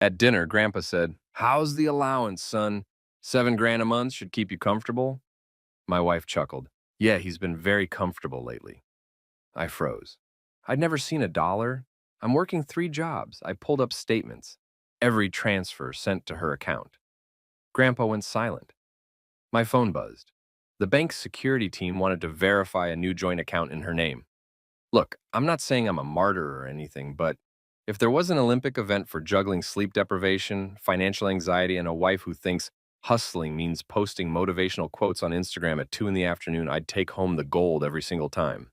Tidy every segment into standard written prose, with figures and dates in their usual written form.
At dinner, Grandpa said, "How's the allowance, son? 7 grand a month should keep you comfortable?" My wife chuckled. "Yeah, he's been very comfortable lately." I froze. I'd never seen a dollar. I'm working 3 jobs. I pulled up statements. Every transfer sent to her account. Grandpa went silent. My phone buzzed. The bank's security team wanted to verify a new joint account in her name. Look, I'm not saying I'm a martyr or anything, but if there was an Olympic event for juggling sleep deprivation, financial anxiety, and a wife who thinks hustling means posting motivational quotes on Instagram at 2 in the afternoon, I'd take home the gold every single time.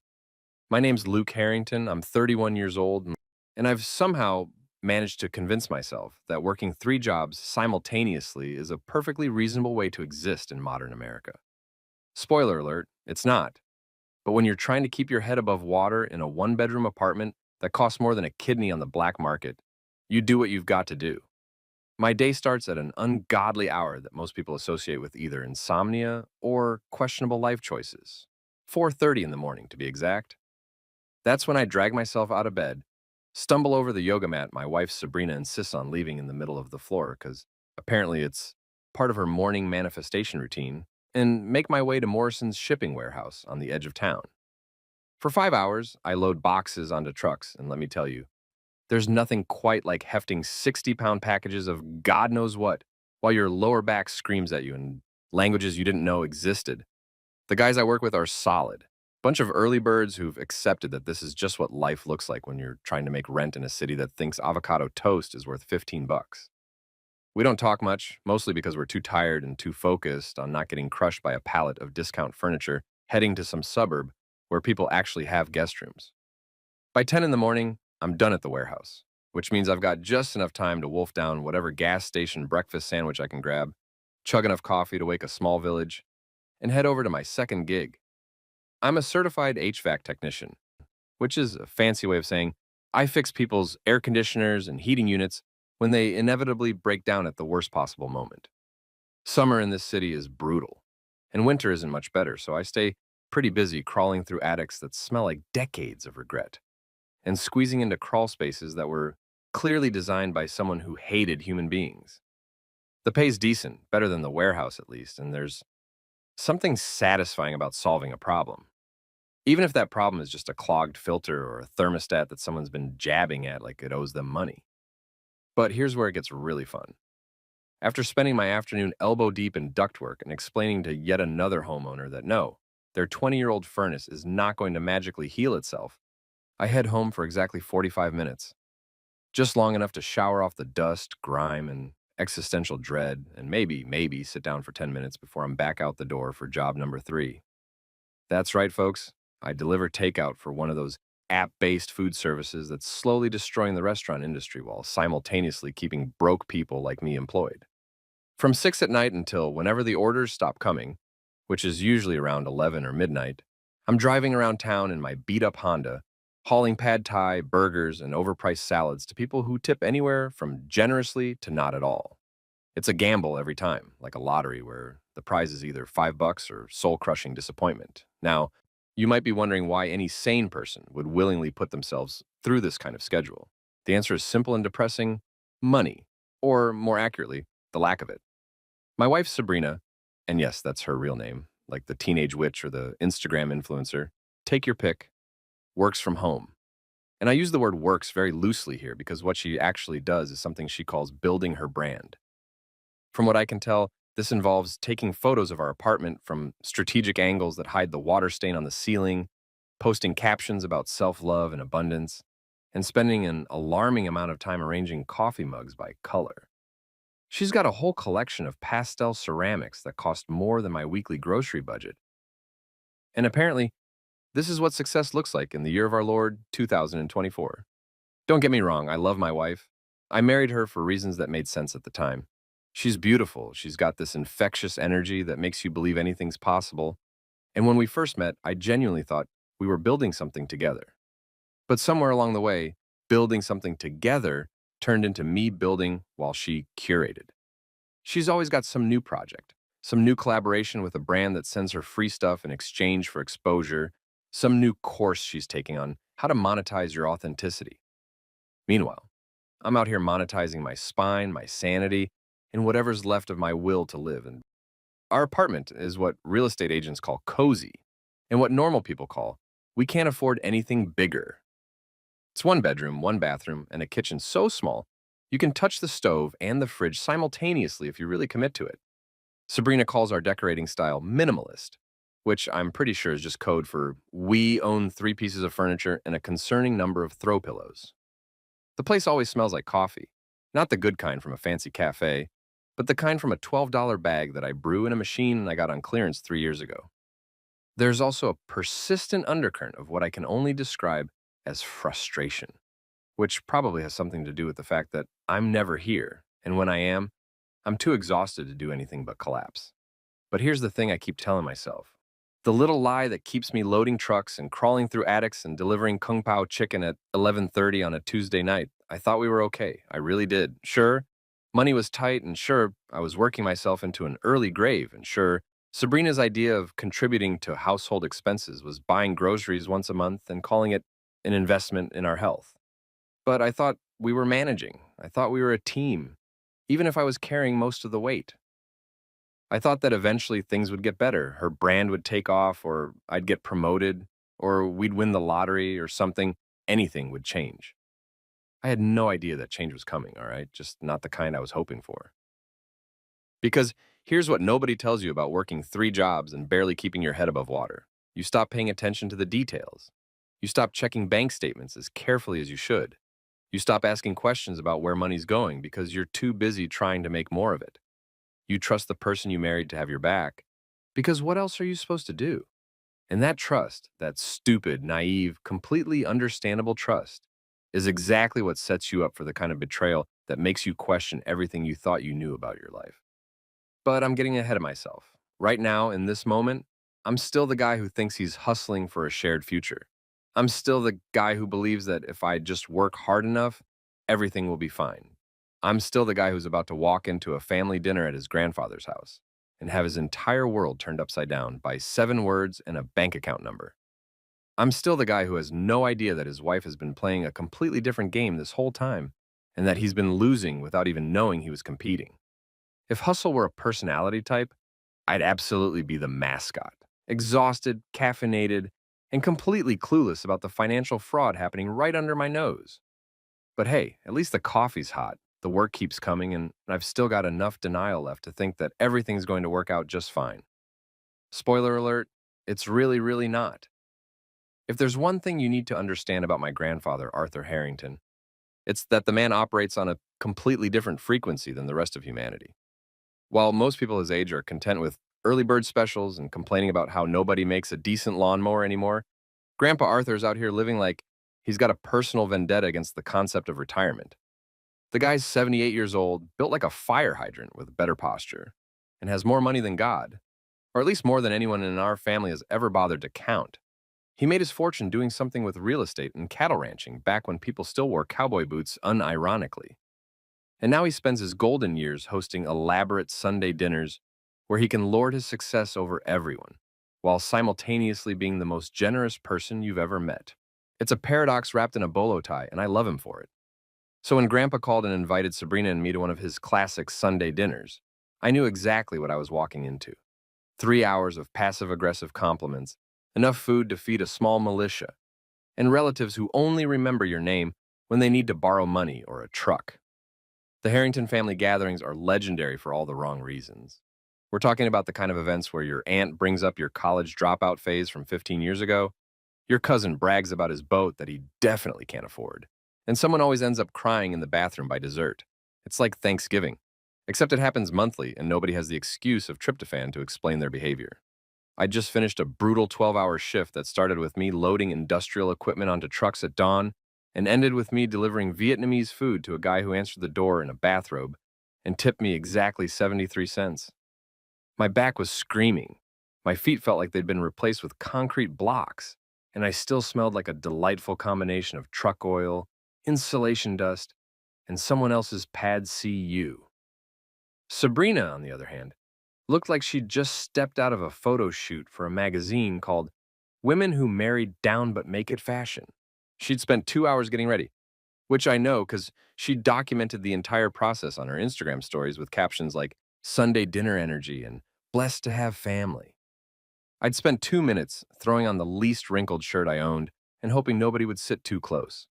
My name's Luke Harrington. I'm 31 years old, and I've somehow managed to convince myself that working 3 jobs simultaneously is a perfectly reasonable way to exist in modern America. Spoiler alert, it's not. But when you're trying to keep your head above water in a 1 bedroom apartment that costs more than a kidney on the black market, you do what you've got to do. My day starts at an ungodly hour that most people associate with either insomnia or questionable life choices. 4:30 in the morning, to be exact. That's when I drag myself out of bed, stumble over the yoga mat my wife Sabrina insists on leaving in the middle of the floor because apparently it's part of her morning manifestation routine, and make my way to Morrison's shipping warehouse on the edge of town. For 5 hours, I load boxes onto trucks, and let me tell you, there's nothing quite like hefting 60-pound packages of God knows what while your lower back screams at you in languages you didn't know existed. The guys I work with are solid. Bunch of early birds who've accepted that this is just what life looks like when you're trying to make rent in a city that thinks avocado toast is worth 15 bucks. We don't talk much, mostly because we're too tired and too focused on not getting crushed by a pallet of discount furniture heading to some suburb where people actually have guest rooms. By 10 in the morning, I'm done at the warehouse, which means I've got just enough time to wolf down whatever gas station breakfast sandwich I can grab, chug enough coffee to wake a small village, and head over to my second gig. I'm a certified HVAC technician, which is a fancy way of saying I fix people's air conditioners and heating units when they inevitably break down at the worst possible moment. Summer in this city is brutal, and winter isn't much better, so I stay pretty busy crawling through attics that smell like decades of regret and squeezing into crawl spaces that were clearly designed by someone who hated human beings. The pay's decent, better than the warehouse at least, and there's something satisfying about solving a problem. Even if that problem is just a clogged filter or a thermostat that someone's been jabbing at like it owes them money. But here's where it gets really fun. After spending my afternoon elbow deep in ductwork and explaining to yet another homeowner that no, their 20-year-old furnace is not going to magically heal itself, I head home for exactly 45 minutes, just long enough to shower off the dust, grime, and existential dread, and maybe sit down for 10 minutes before I'm back out the door for job number 3. That's right, folks. I deliver takeout for one of those app-based food services that's slowly destroying the restaurant industry while simultaneously keeping broke people like me employed. From 6 at night until whenever the orders stop coming, which is usually around 11 or midnight, I'm driving around town in my beat-up Honda, hauling pad thai, burgers, and overpriced salads to people who tip anywhere from generously to not at all. It's a gamble every time, like a lottery where the prize is either 5 bucks or soul-crushing disappointment. Now, you might be wondering why any sane person would willingly put themselves through this kind of schedule. The answer is simple and depressing: money, or more accurately, the lack of it. My wife, Sabrina, and yes, that's her real name, like the teenage witch or the Instagram influencer, take your pick, works from home. And I use the word works very loosely here because what she actually does is something she calls building her brand. From what I can tell, this involves taking photos of our apartment from strategic angles that hide the water stain on the ceiling, posting captions about self-love and abundance, and spending an alarming amount of time arranging coffee mugs by color. She's got a whole collection of pastel ceramics that cost more than my weekly grocery budget. And apparently, this is what success looks like in the year of our Lord, 2024. Don't get me wrong, I love my wife. I married her for reasons that made sense at the time. She's beautiful. She's got this infectious energy that makes you believe anything's possible. And when we first met, I genuinely thought we were building something together. But somewhere along the way, building something together turned into me building while she curated. She's always got some new project, some new collaboration with a brand that sends her free stuff in exchange for exposure, some new course she's taking on how to monetize your authenticity. Meanwhile, I'm out here monetizing my spine, my sanity, and whatever's left of my will to live. And our apartment is what real estate agents call cozy, and what normal people call, we can't afford anything bigger. It's one bedroom, one bathroom, and a kitchen so small, you can touch the stove and the fridge simultaneously if you really commit to it. Sabrina calls our decorating style minimalist, which I'm pretty sure is just code for we own 3 pieces of furniture and a concerning number of throw pillows. The place always smells like coffee, not the good kind from a fancy cafe, but the kind from a $12 bag that I brew in a machine and I got on clearance 3 years ago. There's also a persistent undercurrent of what I can only describe as frustration, which probably has something to do with the fact that I'm never here, and when I am, I'm too exhausted to do anything but collapse. But here's the thing I keep telling myself. The little lie that keeps me loading trucks and crawling through attics and delivering Kung Pao chicken at 11:30 on a Tuesday night. I thought we were okay. I really did. Sure, money was tight, and sure, I was working myself into an early grave, and sure, Sabrina's idea of contributing to household expenses was buying groceries once a month and calling it an investment in our health. But I thought we were managing. I thought we were a team, even if I was carrying most of the weight. I thought that eventually things would get better. Her brand would take off, or I'd get promoted, or we'd win the lottery or something. Anything would change. I had no idea that change was coming, all right? Just not the kind I was hoping for. Because here's what nobody tells you about working 3 jobs and barely keeping your head above water. You stop paying attention to the details. You stop checking bank statements as carefully as you should. You stop asking questions about where money's going because you're too busy trying to make more of it. You trust the person you married to have your back because what else are you supposed to do? And that trust, that stupid, naive, completely understandable trust, is exactly what sets you up for the kind of betrayal that makes you question everything you thought you knew about your life. But I'm getting ahead of myself. Right now, in this moment, I'm still the guy who thinks he's hustling for a shared future. I'm still the guy who believes that if I just work hard enough, everything will be fine. I'm still the guy who's about to walk into a family dinner at his grandfather's house and have his entire world turned upside down by 7 words and a bank account number. I'm still the guy who has no idea that his wife has been playing a completely different game this whole time and that he's been losing without even knowing he was competing. If hustle were a personality type, I'd absolutely be the mascot. Exhausted, caffeinated, and completely clueless about the financial fraud happening right under my nose. But hey, at least the coffee's hot, the work keeps coming, and I've still got enough denial left to think that everything's going to work out just fine. Spoiler alert, it's really, really not. If there's one thing you need to understand about my grandfather, Arthur Harrington, it's that the man operates on a completely different frequency than the rest of humanity. While most people his age are content with early bird specials and complaining about how nobody makes a decent lawnmower anymore, Grandpa Arthur's out here living like he's got a personal vendetta against the concept of retirement. The guy's 78 years old, built like a fire hydrant with better posture, and has more money than God, or at least more than anyone in our family has ever bothered to count. He made his fortune doing something with real estate and cattle ranching back when people still wore cowboy boots unironically. And now he spends his golden years hosting elaborate Sunday dinners where he can lord his success over everyone, while simultaneously being the most generous person you've ever met. It's a paradox wrapped in a bolo tie, and I love him for it. So when Grandpa called and invited Sabrina and me to one of his classic Sunday dinners, I knew exactly what I was walking into. 3 hours of passive-aggressive compliments, enough food to feed a small militia, and relatives who only remember your name when they need to borrow money or a truck. The Harrington family gatherings are legendary for all the wrong reasons. We're talking about the kind of events where your aunt brings up your college dropout phase from 15 years ago, your cousin brags about his boat that he definitely can't afford, and someone always ends up crying in the bathroom by dessert. It's like Thanksgiving, except it happens monthly and nobody has the excuse of tryptophan to explain their behavior. I just finished a brutal 12-hour shift that started with me loading industrial equipment onto trucks at dawn and ended with me delivering Vietnamese food to a guy who answered the door in a bathrobe and tipped me exactly 73 cents. My back was screaming. My feet felt like they'd been replaced with concrete blocks, and I still smelled like a delightful combination of truck oil, insulation dust, and someone else's pad CU. Sabrina, on the other hand, looked like she'd just stepped out of a photo shoot for a magazine called Women Who Married Down But Make It Fashion. She'd spent 2 hours getting ready, which I know because she documented the entire process on her Instagram stories with captions like Sunday dinner energy and blessed to have family. I'd spent 2 minutes throwing on the least wrinkled shirt I owned and hoping nobody would sit too close.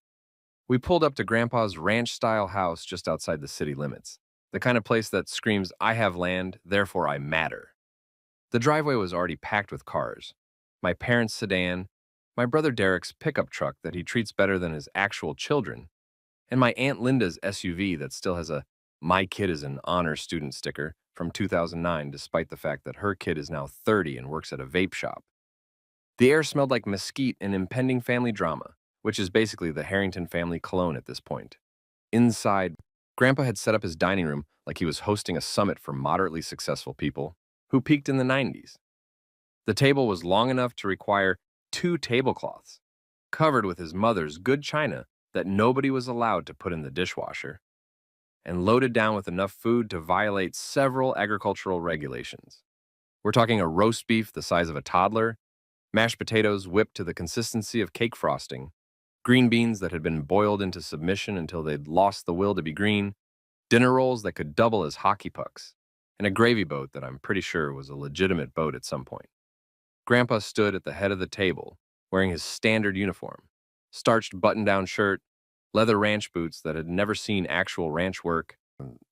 We pulled up to Grandpa's ranch style house just outside the city limits, the kind of place that screams, I have land, therefore I matter. The driveway was already packed with cars. My parents' sedan, my brother Derek's pickup truck that he treats better than his actual children, and my Aunt Linda's SUV that still has a My Kid is an Honor Student sticker from 2009, despite the fact that her kid is now 30 and works at a vape shop. The air smelled like mesquite and impending family drama, which is basically the Harrington family cologne at this point. Inside, Grandpa had set up his dining room like he was hosting a summit for moderately successful people who peaked in the 90s. The table was long enough to require 2 tablecloths, covered with his mother's good china that nobody was allowed to put in the dishwasher, and loaded down with enough food to violate several agricultural regulations. We're talking a roast beef the size of a toddler, mashed potatoes whipped to the consistency of cake frosting, green beans that had been boiled into submission until they'd lost the will to be green, dinner rolls that could double as hockey pucks, and a gravy boat that I'm pretty sure was a legitimate boat at some point. Grandpa stood at the head of the table, wearing his standard uniform, starched button-down shirt, leather ranch boots that had never seen actual ranch work,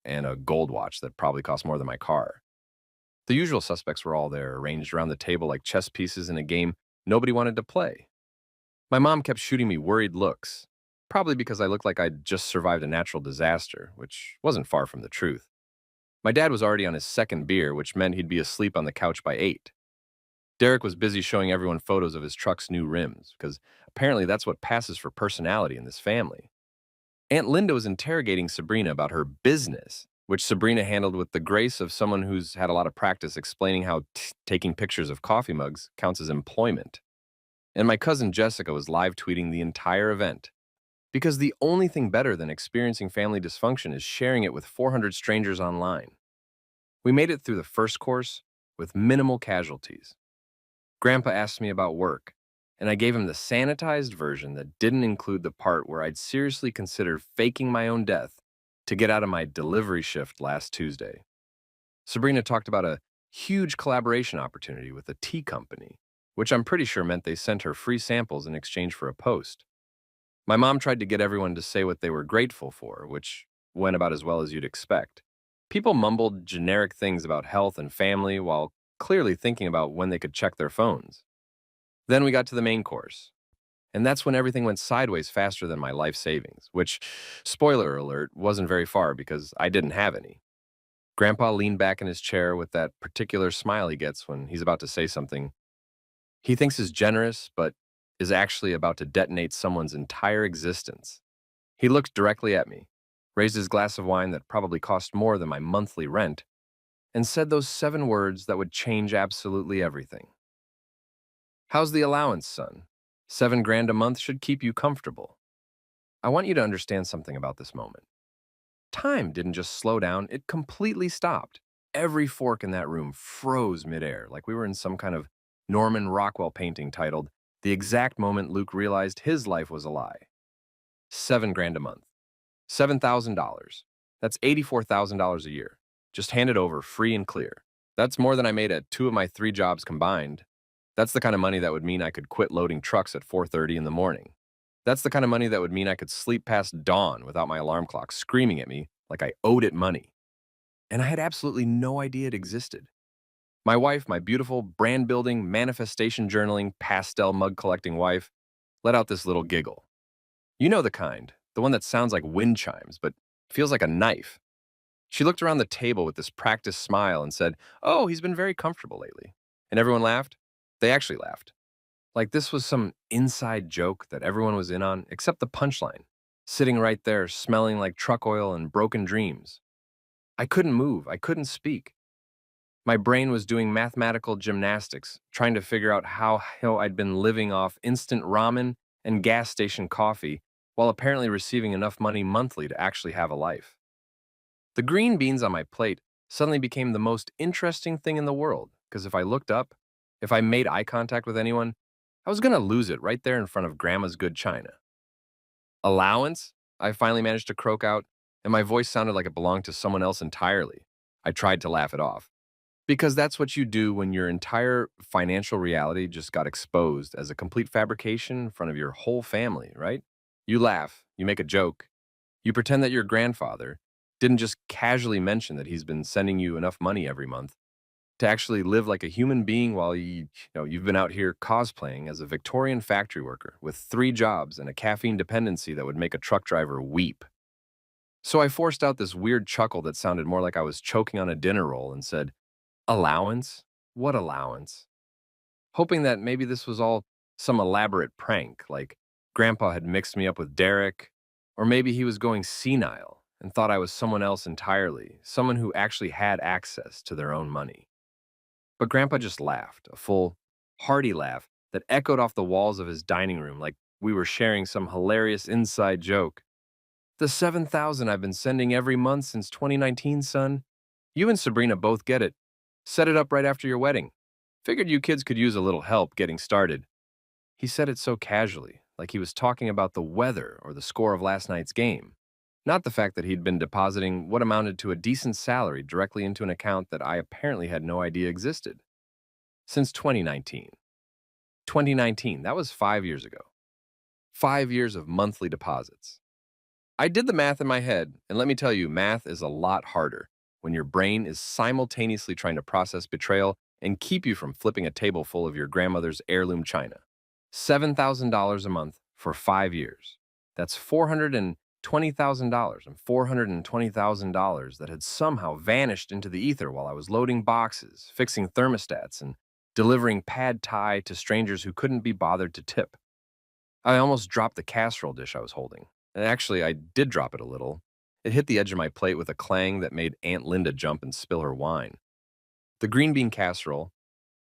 and a gold watch that probably cost more than my car. The usual suspects were all there, arranged around the table like chess pieces in a game nobody wanted to play. My mom kept shooting me worried looks, probably because I looked like I'd just survived a natural disaster, which wasn't far from the truth. My dad was already on his second beer, which meant he'd be asleep on the couch by 8. Derek was busy showing everyone photos of his truck's new rims, because apparently that's what passes for personality in this family. Aunt Linda was interrogating Sabrina about her business, which Sabrina handled with the grace of someone who's had a lot of practice explaining how taking pictures of coffee mugs counts as employment. And my cousin Jessica was live tweeting the entire event. Because the only thing better than experiencing family dysfunction is sharing it with 400 strangers online. We made it through the first course with minimal casualties. Grandpa asked me about work, and I gave him the sanitized version that didn't include the part where I'd seriously considered faking my own death to get out of my delivery shift last Tuesday. Sabrina talked about a huge collaboration opportunity with a tea company, which I'm pretty sure meant they sent her free samples in exchange for a post. My mom tried to get everyone to say what they were grateful for, which went about as well as you'd expect. People mumbled generic things about health and family while clearly thinking about when they could check their phones. Then we got to the main course, and that's when everything went sideways faster than my life savings, which, spoiler alert, wasn't very far because I didn't have any. Grandpa leaned back in his chair with that particular smile he gets when he's about to say something he thinks is generous, but is actually about to detonate someone's entire existence. He looked directly at me, raised his glass of wine that probably cost more than my monthly rent, and said those 7 words that would change absolutely everything. How's the allowance, son? 7 grand a month should keep you comfortable. I want you to understand something about this moment. Time didn't just slow down, it completely stopped. Every fork in that room froze midair, like we were in some kind of Norman Rockwell painting titled, The Exact Moment Luke Realized His Life Was a Lie. 7 grand a month. $7,000. That's $84,000 a year. Just hand it over free and clear. That's more than I made at 2 of my 3 jobs combined. That's the kind of money that would mean I could quit loading trucks at 4:30 in the morning. That's the kind of money that would mean I could sleep past dawn without my alarm clock screaming at me like I owed it money. And I had absolutely no idea it existed. My wife, my beautiful brand building, manifestation journaling, pastel mug collecting wife, let out this little giggle. You know the kind, the one that sounds like wind chimes, but feels like a knife. She looked around the table with this practiced smile and said, "Oh, he's been very comfortable lately." And everyone laughed. They actually laughed. Like this was some inside joke that everyone was in on, except the punchline, sitting right there smelling like truck oil and broken dreams. I couldn't move. I couldn't speak. My brain was doing mathematical gymnastics, trying to figure out how I'd been living off instant ramen and gas station coffee while apparently receiving enough money monthly to actually have a life. The green beans on my plate suddenly became the most interesting thing in the world, because if I looked up, if I made eye contact with anyone, I was going to lose it right there in front of Grandma's good china. Allowance? I finally managed to croak out, and my voice sounded like it belonged to someone else entirely. I tried to laugh it off. Because that's what you do when your entire financial reality just got exposed as a complete fabrication in front of your whole family, right? You laugh, you make a joke, you pretend that your grandfather didn't just casually mention that he's been sending you enough money every month to actually live like a human being while you've been out here cosplaying as a Victorian factory worker with 3 jobs and a caffeine dependency that would make a truck driver weep. So I forced out this weird chuckle that sounded more like I was choking on a dinner roll and said, "Allowance? What allowance?" Hoping that maybe this was all some elaborate prank, like Grandpa had mixed me up with Derek, or maybe he was going senile and thought I was someone else entirely, someone who actually had access to their own money. But Grandpa just laughed, a full, hearty laugh that echoed off the walls of his dining room like we were sharing some hilarious inside joke. "The 7,000 I've been sending every month since 2019, son. You and Sabrina both get it. Set it up right after your wedding. Figured you kids could use a little help getting started." He said it so casually, like he was talking about the weather or the score of last night's game, not the fact that he'd been depositing what amounted to a decent salary directly into an account that I apparently had no idea existed. Since 2019. 2019, that was 5 years ago. 5 years of monthly deposits. I did the math in my head, and let me tell you, math is a lot harder when your brain is simultaneously trying to process betrayal and keep you from flipping a table full of your grandmother's heirloom china. $7,000 a month for 5 years. That's $420,000 and $420,000 that had somehow vanished into the ether while I was loading boxes, fixing thermostats, and delivering pad thai to strangers who couldn't be bothered to tip. I almost dropped the casserole dish I was holding. And actually, I did drop it a little. It hit the edge of my plate with a clang that made Aunt Linda jump and spill her wine. The green bean casserole,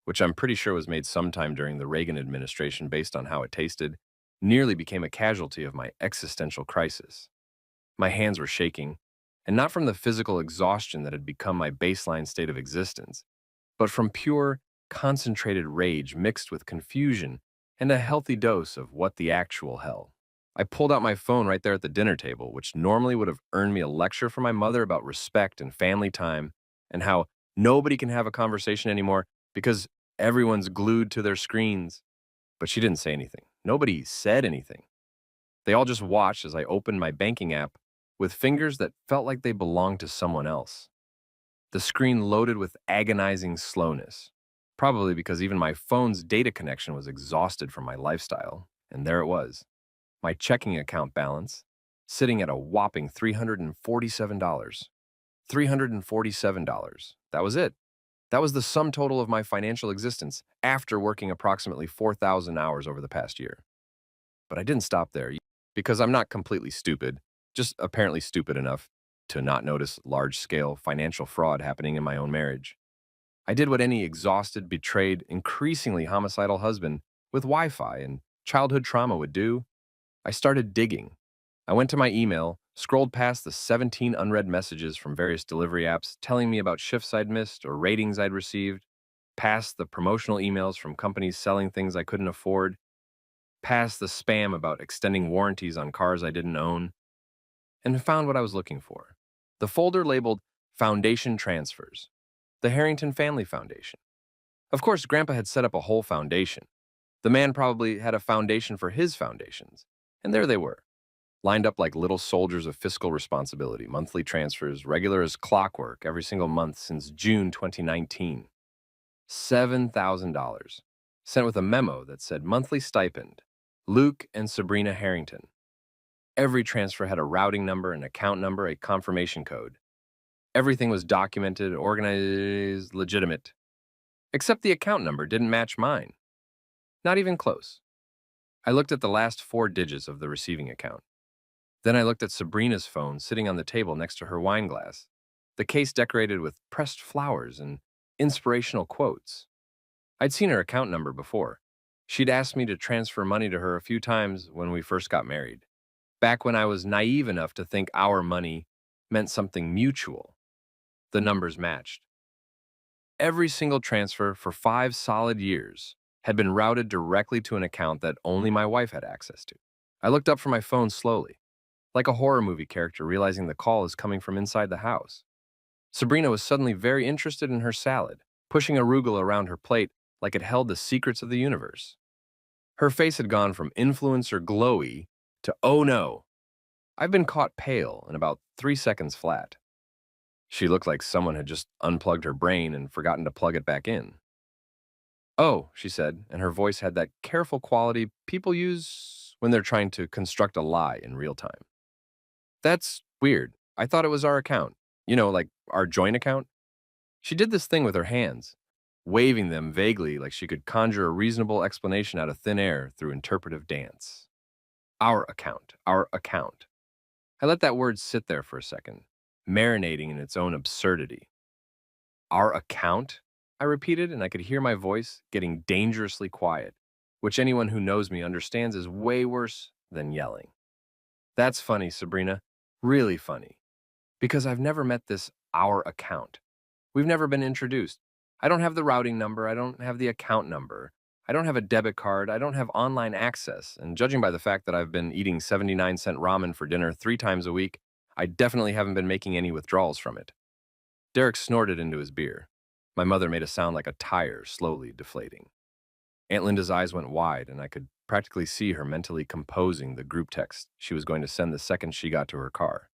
which I'm pretty sure was made sometime during the Reagan administration based on how it tasted, nearly became a casualty of my existential crisis. My hands were shaking, and not from the physical exhaustion that had become my baseline state of existence, but from pure, concentrated rage mixed with confusion and a healthy dose of what the actual hell. I pulled out my phone right there at the dinner table, which normally would have earned me a lecture from my mother about respect and family time and how nobody can have a conversation anymore because everyone's glued to their screens. But she didn't say anything. Nobody said anything. They all just watched as I opened my banking app with fingers that felt like they belonged to someone else. The screen loaded with agonizing slowness, probably because even my phone's data connection was exhausted from my lifestyle. And there it was, my checking account balance, sitting at a whopping $347. $347. That was it. That was the sum total of my financial existence after working approximately 4,000 hours over the past year. But I didn't stop there because I'm not completely stupid, just apparently stupid enough to not notice large-scale financial fraud happening in my own marriage. I did what any exhausted, betrayed, increasingly homicidal husband with Wi-Fi and childhood trauma would do. I started digging. I went to my email, scrolled past the 17 unread messages from various delivery apps telling me about shifts I'd missed or ratings I'd received, past the promotional emails from companies selling things I couldn't afford, past the spam about extending warranties on cars I didn't own, and found what I was looking for. The folder labeled Foundation Transfers, the Harrington Family Foundation. Of course, Grandpa had set up a whole foundation. The man probably had a foundation for his foundations. And there they were, lined up like little soldiers of fiscal responsibility, monthly transfers, regular as clockwork every single month since June 2019. $7,000, sent with a memo that said monthly stipend, Luke and Sabrina Harrington. Every transfer had a routing number, an account number, a confirmation code. Everything was documented, organized, legitimate. Except the account number didn't match mine. Not even close. I looked at the last 4 digits of the receiving account. Then I looked at Sabrina's phone sitting on the table next to her wine glass, the case decorated with pressed flowers and inspirational quotes. I'd seen her account number before. She'd asked me to transfer money to her a few times when we first got married, back when I was naive enough to think our money meant something mutual. The numbers matched. Every single transfer for 5 solid years had been routed directly to an account that only my wife had access to. I looked up from my phone slowly. like a horror movie character realizing the call is coming from inside the house. Sabrina was suddenly very interested in her salad, pushing arugula around her plate like it held the secrets of the universe. Her face had gone from influencer glowy to oh no, I've been caught pale in about 3 seconds flat. She looked like someone had just unplugged her brain and forgotten to plug it back in. Oh, she said, and her voice had that careful quality people use when they're trying to construct a lie in real time. That's weird. I thought it was our account. Like our joint account. She did this thing with her hands, waving them vaguely like she could conjure a reasonable explanation out of thin air through interpretive dance. Our account, our account. I let that word sit there for a second, marinating in its own absurdity. Our account? I repeated, and I could hear my voice getting dangerously quiet, which anyone who knows me understands is way worse than yelling. That's funny, Sabrina. Really funny. Because I've never met this our account. We've never been introduced. I don't have the routing number. I don't have the account number. I don't have a debit card. I don't have online access. And judging by the fact that I've been eating 79-cent ramen for dinner 3 times a week, I definitely haven't been making any withdrawals from it. Derek snorted into his beer. My mother made a sound like a tire slowly deflating. Aunt Linda's eyes went wide, and I could practically see her mentally composing the group text she was going to send the second she got to her car.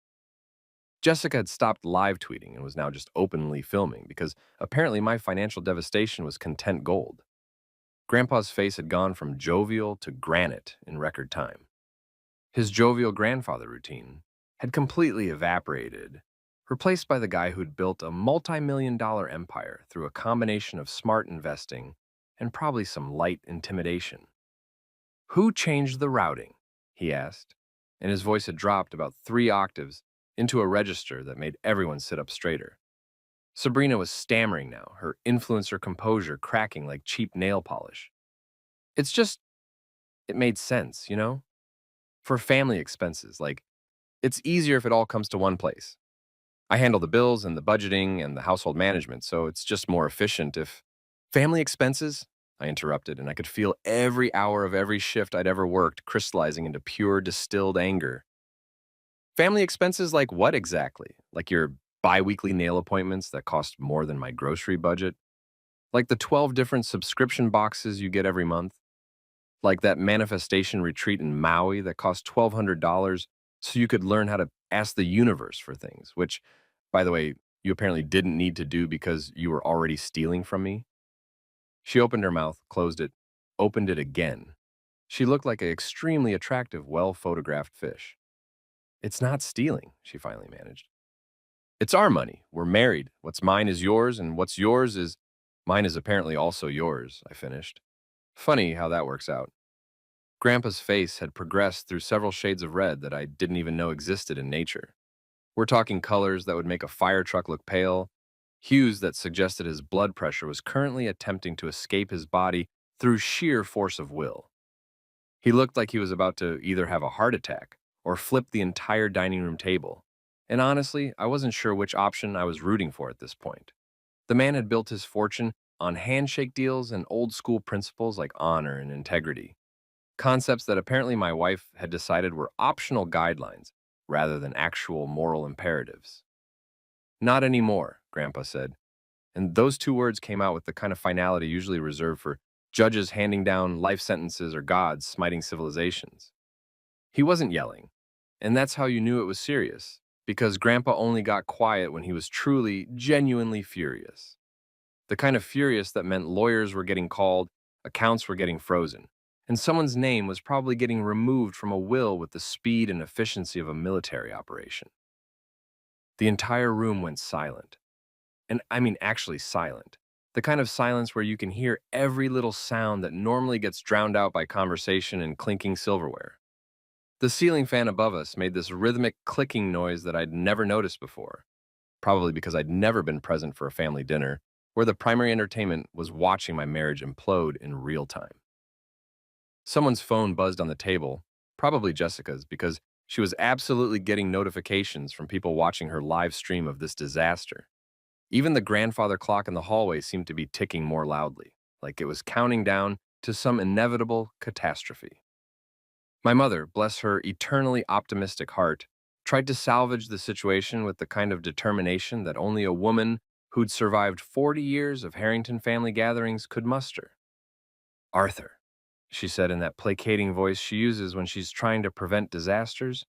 Jessica had stopped live tweeting and was now just openly filming because apparently my financial devastation was content gold. Grandpa's face had gone from jovial to granite in record time. His jovial grandfather routine had completely evaporated, replaced by the guy who'd built a multi-million-dollar empire through a combination of smart investing and probably some light intimidation. Who changed the routing? He asked, and his voice had dropped about 3 octaves into a register that made everyone sit up straighter. Sabrina was stammering now, her influencer composure cracking like cheap nail polish. It's just, it made sense, For family expenses, it's easier if it all comes to one place. I handle the bills and the budgeting and the household management, so it's just more efficient if... Family expenses? I interrupted, and I could feel every hour of every shift I'd ever worked crystallizing into pure distilled anger. Family expenses like what exactly? Like your bi-weekly nail appointments that cost more than my grocery budget? Like the 12 different subscription boxes you get every month? Like that manifestation retreat in Maui that cost $1,200 so you could learn how to ask the universe for things, which, by the way, you apparently didn't need to do because you were already stealing from me? She opened her mouth, closed it, opened it again. She looked like an extremely attractive, well-photographed fish. It's not stealing, she finally managed. It's our money. We're married. What's mine is yours, and what's yours is... Mine is apparently also yours, I finished. Funny how that works out. Grandpa's face had progressed through several shades of red that I didn't even know existed in nature. We're talking colors that would make a fire truck look pale, hues that suggested his blood pressure was currently attempting to escape his body through sheer force of will. He looked like he was about to either have a heart attack or flip the entire dining room table. And honestly, I wasn't sure which option I was rooting for at this point. The man had built his fortune on handshake deals and old-school principles like honor and integrity, concepts that apparently my wife had decided were optional guidelines rather than actual moral imperatives. Not anymore, Grandpa said, and those 2 words came out with the kind of finality usually reserved for judges handing down life sentences or gods smiting civilizations. He wasn't yelling, and that's how you knew it was serious, because Grandpa only got quiet when he was truly, genuinely furious. The kind of furious that meant lawyers were getting called, accounts were getting frozen, and someone's name was probably getting removed from a will with the speed and efficiency of a military operation. The entire room went silent. And I mean actually silent. The kind of silence where you can hear every little sound that normally gets drowned out by conversation and clinking silverware. The ceiling fan above us made this rhythmic clicking noise that I'd never noticed before, probably because I'd never been present for a family dinner where the primary entertainment was watching my marriage implode in real time. Someone's phone buzzed on the table, probably Jessica's, because she was absolutely getting notifications from people watching her live stream of this disaster. Even the grandfather clock in the hallway seemed to be ticking more loudly, like it was counting down to some inevitable catastrophe. My mother, bless her eternally optimistic heart, tried to salvage the situation with the kind of determination that only a woman who'd survived 40 years of Harrington family gatherings could muster. Arthur, she said in that placating voice she uses when she's trying to prevent disasters,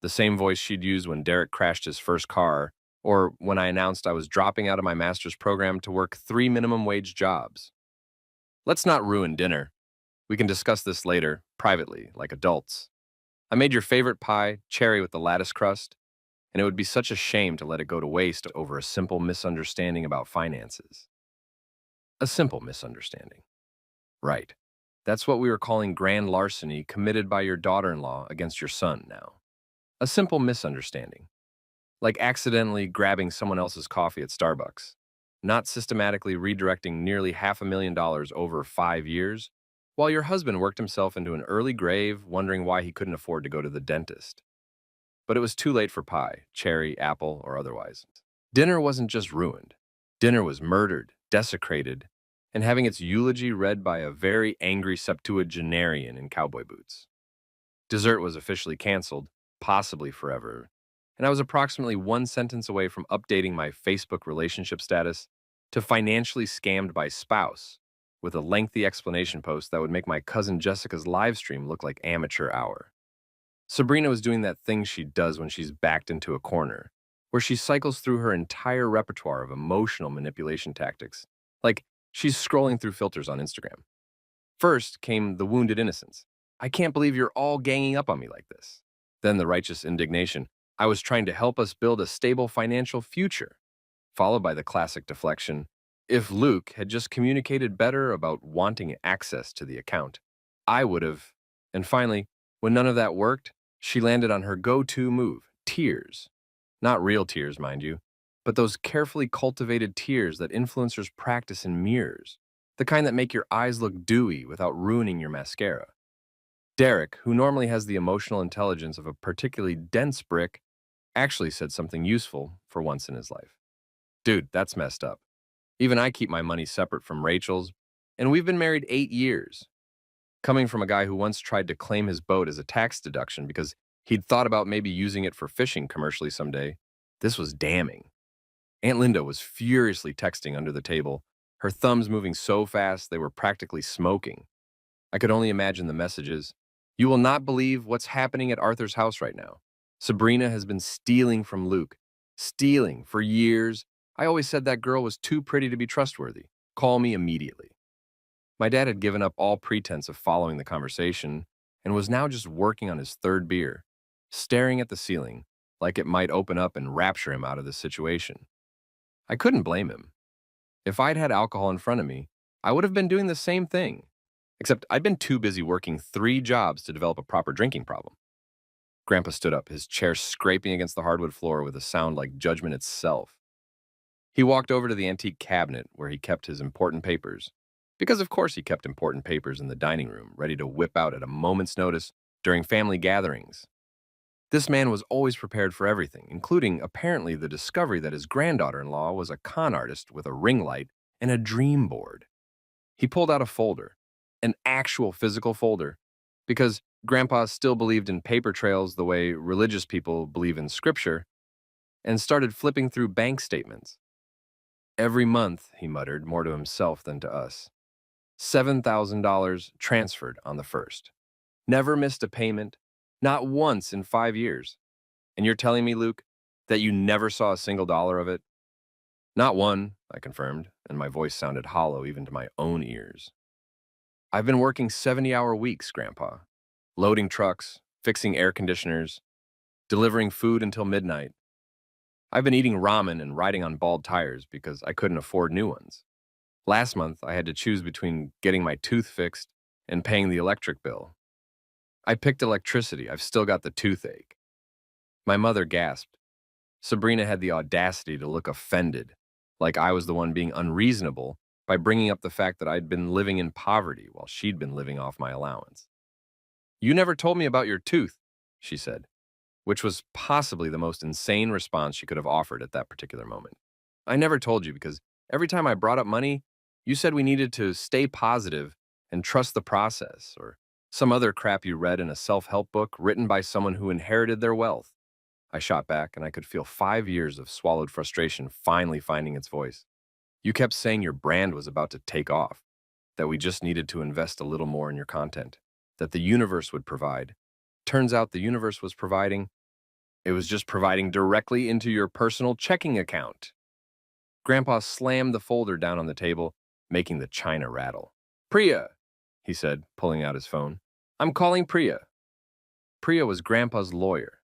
the same voice she'd use when Derek crashed his first car, or when I announced I was dropping out of my master's program to work 3 minimum wage jobs. Let's not ruin dinner. We can discuss this later, privately, like adults. I made your favorite pie, cherry with the lattice crust, and it would be such a shame to let it go to waste over a simple misunderstanding about finances. A simple misunderstanding. Right. That's what we were calling grand larceny committed by your daughter-in-law against your son now. A simple misunderstanding. Like accidentally grabbing someone else's coffee at Starbucks. Not systematically redirecting nearly $500,000 over 5 years, while your husband worked himself into an early grave wondering why he couldn't afford to go to the dentist. But it was too late for pie, cherry, apple, or otherwise. Dinner wasn't just ruined. Dinner was murdered, desecrated, and having its eulogy read by a very angry septuagenarian in cowboy boots. Dessert was officially canceled, possibly forever, and I was approximately one sentence away from updating my Facebook relationship status to financially scammed by spouse, with a lengthy explanation post that would make my cousin Jessica's live stream look like amateur hour. Sabrina was doing that thing she does when she's backed into a corner, where she cycles through her entire repertoire of emotional manipulation tactics, like she's scrolling through filters on Instagram. First came the wounded innocence. I can't believe you're all ganging up on me like this. Then the righteous indignation. I was trying to help us build a stable financial future. Followed by the classic deflection. If Luke had just communicated better about wanting access to the account, I would have. And finally, when none of that worked, she landed on her go-to move, tears. Not real tears, mind you, but those carefully cultivated tears that influencers practice in mirrors, the kind that make your eyes look dewy without ruining your mascara. Derek, who normally has the emotional intelligence of a particularly dense brick, actually said something useful for once in his life. Dude, that's messed up. Even I keep my money separate from Rachel's, and we've been married 8 years. Coming from a guy who once tried to claim his boat as a tax deduction because he'd thought about maybe using it for fishing commercially someday, this was damning. Aunt Linda was furiously texting under the table, her thumbs moving so fast they were practically smoking. I could only imagine the messages. You will not believe what's happening at Arthur's house right now. Sabrina has been stealing from Luke. Stealing for years. I always said that girl was too pretty to be trustworthy. Call me immediately. My dad had given up all pretense of following the conversation and was now just working on his third beer, staring at the ceiling like it might open up and rapture him out of the situation. I couldn't blame him. If I'd had alcohol in front of me, I would have been doing the same thing, except I'd been too busy working 3 jobs to develop a proper drinking problem. Grandpa stood up, his chair scraping against the hardwood floor with a sound like judgment itself. He walked over to the antique cabinet where he kept his important papers, because of course he kept important papers in the dining room, ready to whip out at a moment's notice during family gatherings. This man was always prepared for everything, including apparently the discovery that his granddaughter-in-law was a con artist with a ring light and a dream board. He pulled out a folder, an actual physical folder, because Grandpa still believed in paper trails the way religious people believe in scripture, and started flipping through bank statements. Every month, he muttered, more to himself than to us. $7,000 transferred on the first. Never missed a payment, not once in 5 years. And you're telling me, Luke, that you never saw a single dollar of it? Not one, I confirmed, and my voice sounded hollow even to my own ears. I've been working 70-hour weeks, Grandpa. Loading trucks, fixing air conditioners, delivering food until midnight. I've been eating ramen and riding on bald tires because I couldn't afford new ones. Last month, I had to choose between getting my tooth fixed and paying the electric bill. I picked electricity. I've still got the toothache. My mother gasped. Sabrina had the audacity to look offended, like I was the one being unreasonable by bringing up the fact that I'd been living in poverty while she'd been living off my allowance. You never told me about your tooth, she said, which was possibly the most insane response she could have offered at that particular moment. I never told you because every time I brought up money, you said we needed to stay positive and trust the process, or Some other crap you read in a self-help book written by someone who inherited their wealth. I shot back, and I could feel 5 years of swallowed frustration finally finding its voice. You kept saying your brand was about to take off, that we just needed to invest a little more in your content, that the universe would provide. Turns out the universe was providing. It was just providing directly into your personal checking account. Grandpa slammed the folder down on the table, making the china rattle. Priya, he said, pulling out his phone. I'm calling Priya. Priya was Grandpa's lawyer,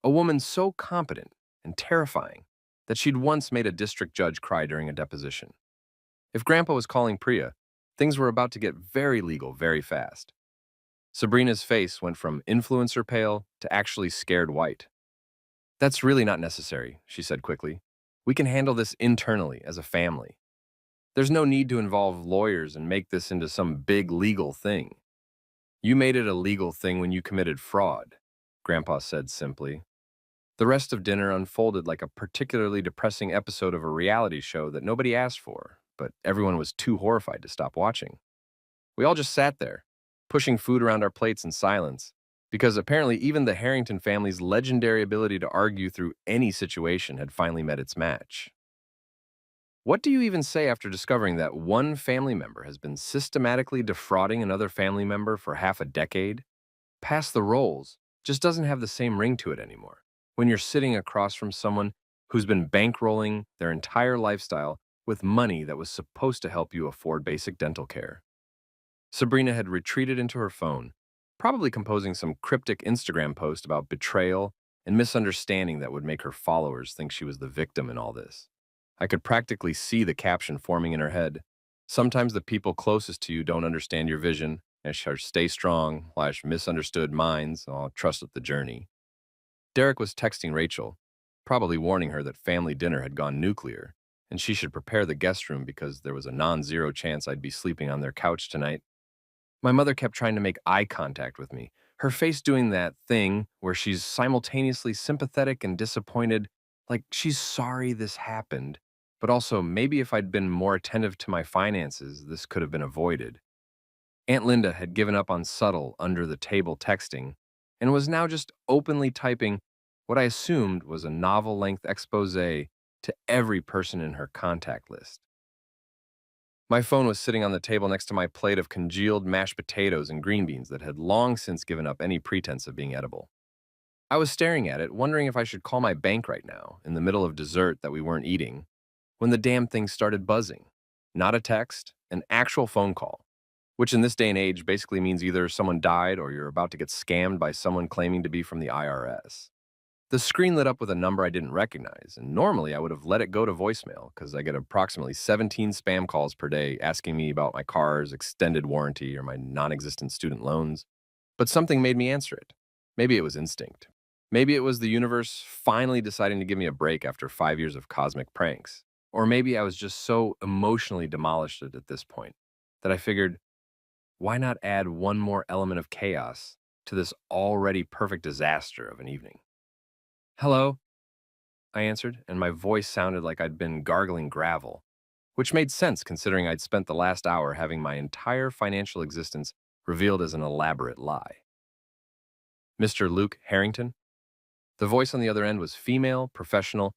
a woman so competent and terrifying that she'd once made a district judge cry during a deposition. If Grandpa was calling Priya, things were about to get very legal very fast. Sabrina's face went from influencer pale to actually scared white. That's really not necessary, she said quickly. We can handle this internally as a family. There's no need to involve lawyers and make this into some big legal thing. You made it a legal thing when you committed fraud, Grandpa said simply. The rest of dinner unfolded like a particularly depressing episode of a reality show that nobody asked for, but everyone was too horrified to stop watching. We all just sat there, pushing food around our plates in silence, because apparently even the Harrington family's legendary ability to argue through any situation had finally met its match. What do you even say after discovering that one family member has been systematically defrauding another family member for half a decade? Pass the roles just doesn't have the same ring to it anymore. When you're sitting across from someone who's been bankrolling their entire lifestyle with money that was supposed to help you afford basic dental care. Sabrina had retreated into her phone, probably composing some cryptic Instagram post about betrayal and misunderstanding that would make her followers think she was the victim in all this. I could practically see the caption forming in her head. Sometimes the people closest to you don't understand your vision and shall stay strong, misunderstood minds, all trust the journey. Derek was texting Rachel, probably warning her that family dinner had gone nuclear, and she should prepare the guest room because there was a non-zero chance I'd be sleeping on their couch tonight. My mother kept trying to make eye contact with me, her face doing that thing where she's simultaneously sympathetic and disappointed, like she's sorry this happened, but also maybe if I'd been more attentive to my finances, this could have been avoided. Aunt Linda had given up on subtle, under-the-table texting and was now just openly typing what I assumed was a novel-length expose to every person in her contact list. My phone was sitting on the table next to my plate of congealed mashed potatoes and green beans that had long since given up any pretense of being edible. I was staring at it, wondering if I should call my bank right now, in the middle of dessert that we weren't eating, when the damn thing started buzzing. Not a text, an actual phone call, which in this day and age basically means either someone died or you're about to get scammed by someone claiming to be from the IRS. The screen lit up with a number I didn't recognize, and normally I would have let it go to voicemail because I get approximately 17 spam calls per day asking me about my car's extended warranty or my non-existent student loans. But something made me answer it. Maybe it was instinct. Maybe it was the universe finally deciding to give me a break after 5 years of cosmic pranks. Or maybe I was just so emotionally demolished at this point that I figured, why not add one more element of chaos to this already perfect disaster of an evening? Hello, I answered, and my voice sounded like I'd been gargling gravel, which made sense considering I'd spent the last hour having my entire financial existence revealed as an elaborate lie. Mr. Luke Harrington? The voice on the other end was female, professional,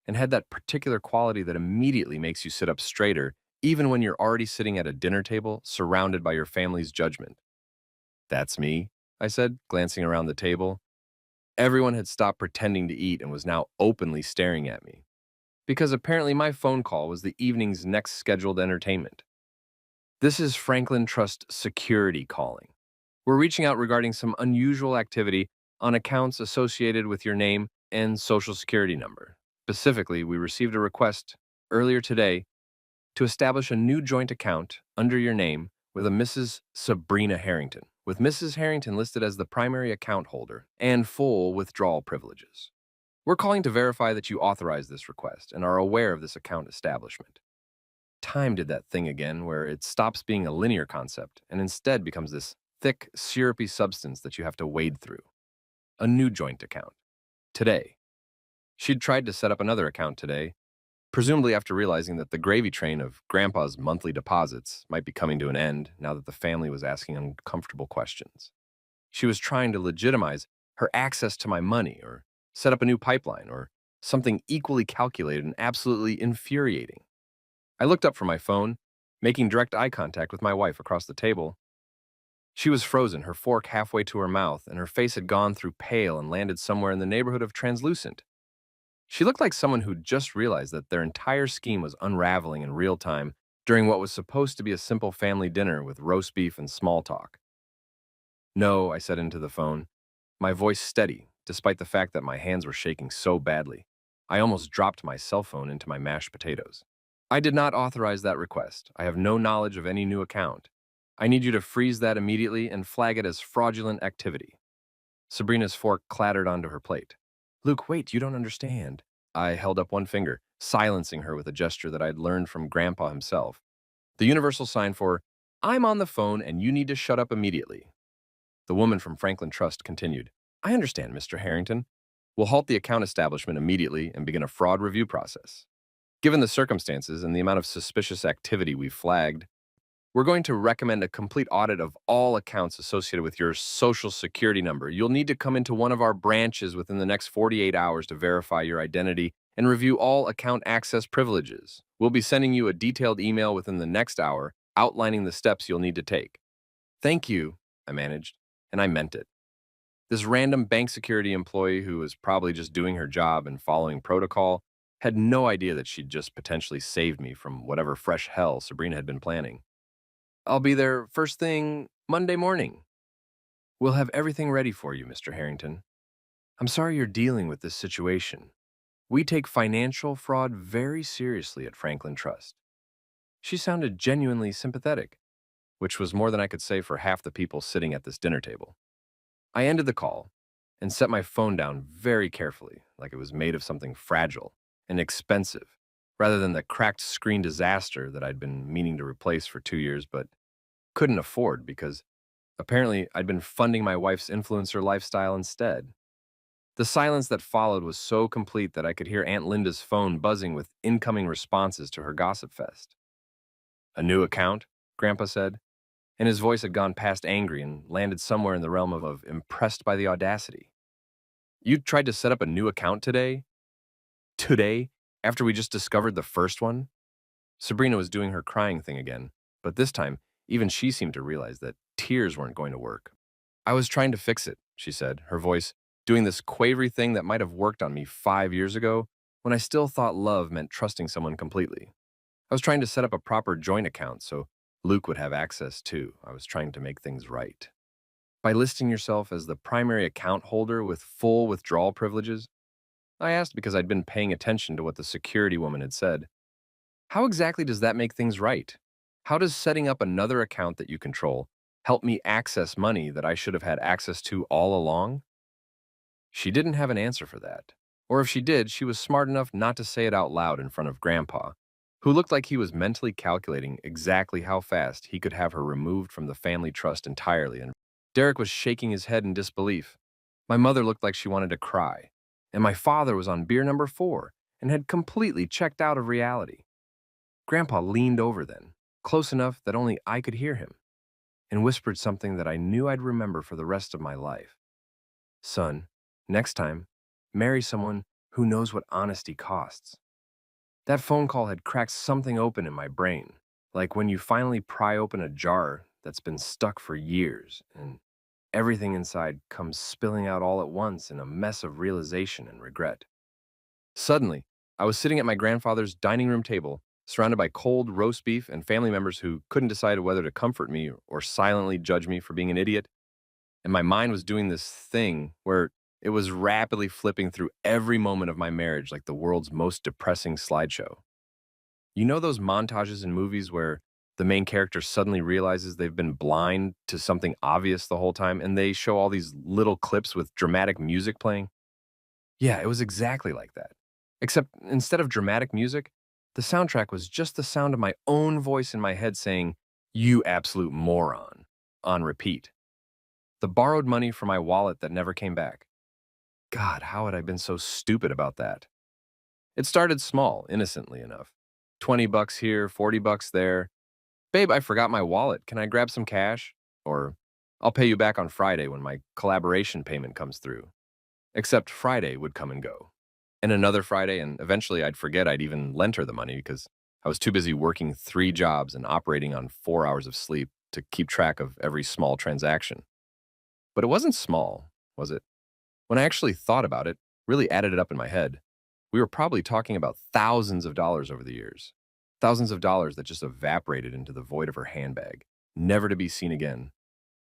and had that particular quality that immediately makes you sit up straighter, even when you're already sitting at a dinner table surrounded by your family's judgment. That's me, I said, glancing around the table. Everyone had stopped pretending to eat and was now openly staring at me, because apparently my phone call was the evening's next scheduled entertainment. This is Franklin Trust Security calling. We're reaching out regarding some unusual activity on accounts associated with your name and social security number. Specifically, we received a request earlier today to establish a new joint account under your name with a Mrs. Sabrina Harrington, with Mrs. Harrington listed as the primary account holder and full withdrawal privileges. We're calling to verify that you authorize this request and are aware of this account establishment. Time did that thing again where it stops being a linear concept and instead becomes this thick, syrupy substance that you have to wade through. A new joint account. Today. She'd tried to set up another account today, presumably after realizing that the gravy train of Grandpa's monthly deposits might be coming to an end now that the family was asking uncomfortable questions. She was trying to legitimize her access to my money or set up a new pipeline or something equally calculated and absolutely infuriating. I looked up from my phone, making direct eye contact with my wife across the table. She was frozen, her fork halfway to her mouth, and her face had gone through pale and landed somewhere in the neighborhood of translucent. She looked like someone who'd just realized that their entire scheme was unraveling in real time during what was supposed to be a simple family dinner with roast beef and small talk. No, I said into the phone, my voice steady, despite the fact that my hands were shaking so badly. I almost dropped my cell phone into my mashed potatoes. I did not authorize that request. I have no knowledge of any new account. I need you to freeze that immediately and flag it as fraudulent activity. Sabrina's fork clattered onto her plate. Luke, wait, you don't understand. I held up one finger, silencing her with a gesture that I'd learned from Grandpa himself. The universal sign for, I'm on the phone and you need to shut up immediately. The woman from Franklin Trust continued, I understand, Mr. Harrington. We'll halt the account establishment immediately and begin a fraud review process. Given the circumstances and the amount of suspicious activity we've flagged, we're going to recommend a complete audit of all accounts associated with your social security number. You'll need to come into one of our branches within the next 48 hours to verify your identity and review all account access privileges. We'll be sending you a detailed email within the next hour outlining the steps you'll need to take. Thank you, I managed, and I meant it. This random bank security employee who was probably just doing her job and following protocol had no idea that she'd just potentially saved me from whatever fresh hell Sabrina had been planning. I'll be there first thing Monday morning. We'll have everything ready for you, Mr. Harrington. I'm sorry you're dealing with this situation. We take financial fraud very seriously at Franklin Trust. She sounded genuinely sympathetic, which was more than I could say for half the people sitting at this dinner table. I ended the call and set my phone down very carefully, like it was made of something fragile and expensive, rather than the cracked screen disaster that I'd been meaning to replace for 2 years but couldn't afford because apparently I'd been funding my wife's influencer lifestyle instead. The silence that followed was so complete that I could hear Aunt Linda's phone buzzing with incoming responses to her gossip fest. A new account, Grandpa said, and his voice had gone past angry and landed somewhere in the realm of impressed by the audacity. You tried to set up a new account today? Today? After we just discovered the first one? Sabrina was doing her crying thing again, but this time, even she seemed to realize that tears weren't going to work. I was trying to fix it, she said, her voice doing this quavery thing that might have worked on me 5 years ago when I still thought love meant trusting someone completely. I was trying to set up a proper joint account so Luke would have access too. I was trying to make things right. By listing yourself as the primary account holder with full withdrawal privileges, I asked because I'd been paying attention to what the security woman had said. How exactly does that make things right? How does setting up another account that you control help me access money that I should have had access to all along? She didn't have an answer for that. Or if she did, she was smart enough not to say it out loud in front of Grandpa, who looked like he was mentally calculating exactly how fast he could have her removed from the family trust entirely. And Derek was shaking his head in disbelief. My mother looked like she wanted to cry, and my father was on beer number 4 and had completely checked out of reality. Grandpa leaned over then, close enough that only I could hear him, and whispered something that I knew I'd remember for the rest of my life. Son, next time, marry someone who knows what honesty costs. That phone call had cracked something open in my brain, like when you finally pry open a jar that's been stuck for years, and everything inside comes spilling out all at once in a mess of realization and regret. Suddenly, I was sitting at my grandfather's dining room table, surrounded by cold roast beef and family members who couldn't decide whether to comfort me or silently judge me for being an idiot. And my mind was doing this thing where it was rapidly flipping through every moment of my marriage like the world's most depressing slideshow. You know those montages in movies where the main character suddenly realizes they've been blind to something obvious the whole time and they show all these little clips with dramatic music playing? Yeah, it was exactly like that. Except instead of dramatic music, the soundtrack was just the sound of my own voice in my head saying, "You absolute moron," on repeat. The borrowed money from my wallet that never came back. God, how had I been so stupid about that? It started small, innocently enough. 20 bucks here, 40 bucks there. Babe, I forgot my wallet. Can I grab some cash? Or, I'll pay you back on Friday when my collaboration payment comes through. Except Friday would come and go. And another Friday, and eventually I'd forget I'd even lent her the money because I was too busy working 3 jobs and operating on 4 hours of sleep to keep track of every small transaction. But it wasn't small, was it? When I actually thought about it, really added it up in my head, we were probably talking about thousands of dollars over the years. Thousands of dollars that just evaporated into the void of her handbag, never to be seen again,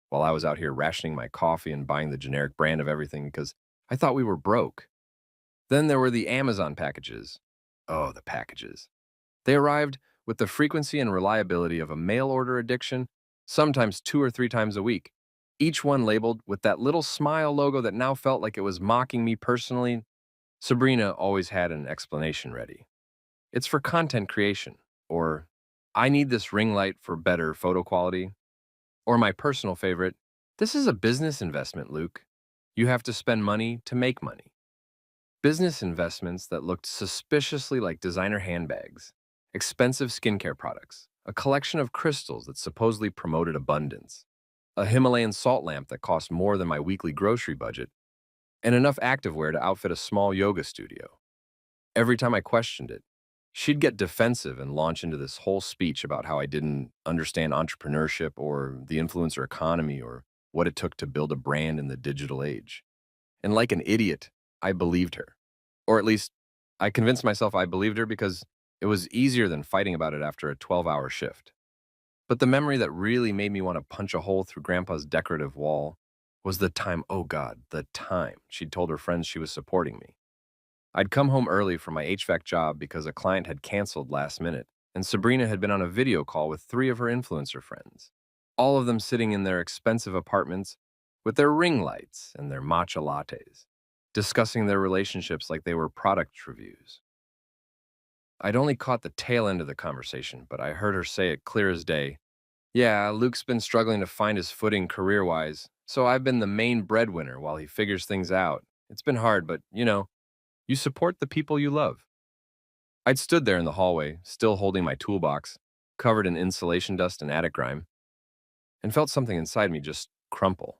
while I was out here rationing my coffee and buying the generic brand of everything because I thought we were broke. Then there were the Amazon packages. Oh, the packages. They arrived with the frequency and reliability of a mail order addiction, sometimes 2 or 3 times a week. Each one labeled with that little smile logo that now felt like it was mocking me personally. Sabrina always had an explanation ready. It's for content creation, or I need this ring light for better photo quality, or my personal favorite, this is a business investment, Luke. You have to spend money to make money. Business investments that looked suspiciously like designer handbags, expensive skincare products, a collection of crystals that supposedly promoted abundance, a Himalayan salt lamp that cost more than my weekly grocery budget, and enough activewear to outfit a small yoga studio. Every time I questioned it, she'd get defensive and launch into this whole speech about how I didn't understand entrepreneurship or the influencer economy or what it took to build a brand in the digital age. And like an idiot, I believed her. Or at least, I convinced myself I believed her because it was easier than fighting about it after a 12-hour shift. But the memory that really made me want to punch a hole through Grandpa's decorative wall was the time, oh God, the time she'd told her friends she was supporting me. I'd come home early from my HVAC job because a client had canceled last minute, and Sabrina had been on a video call with 3 of her influencer friends, all of them sitting in their expensive apartments with their ring lights and their matcha lattes, discussing their relationships like they were product reviews. I'd only caught the tail end of the conversation, but I heard her say it clear as day. Yeah, Luke's been struggling to find his footing career-wise, so I've been the main breadwinner while he figures things out. It's been hard, but, you support the people you love. I'd stood there in the hallway, still holding my toolbox, covered in insulation dust and attic grime, and felt something inside me just crumple.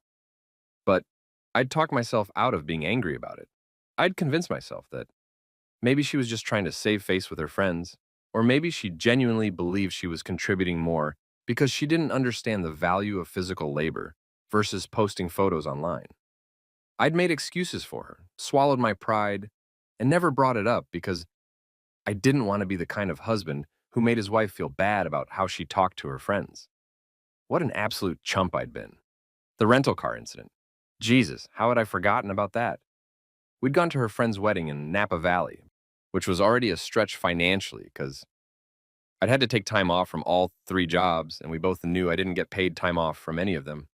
But I'd talked myself out of being angry about it. I'd convinced myself that maybe she was just trying to save face with her friends, or maybe she genuinely believed she was contributing more because she didn't understand the value of physical labor versus posting photos online. I'd made excuses for her, swallowed my pride, and never brought it up because I didn't want to be the kind of husband who made his wife feel bad about how she talked to her friends. What an absolute chump I'd been. The rental car incident. Jesus, how had I forgotten about that? We'd gone to her friend's wedding in Napa Valley, which was already a stretch financially because I'd had to take time off from all 3 jobs, and we both knew I didn't get paid time off from any of them.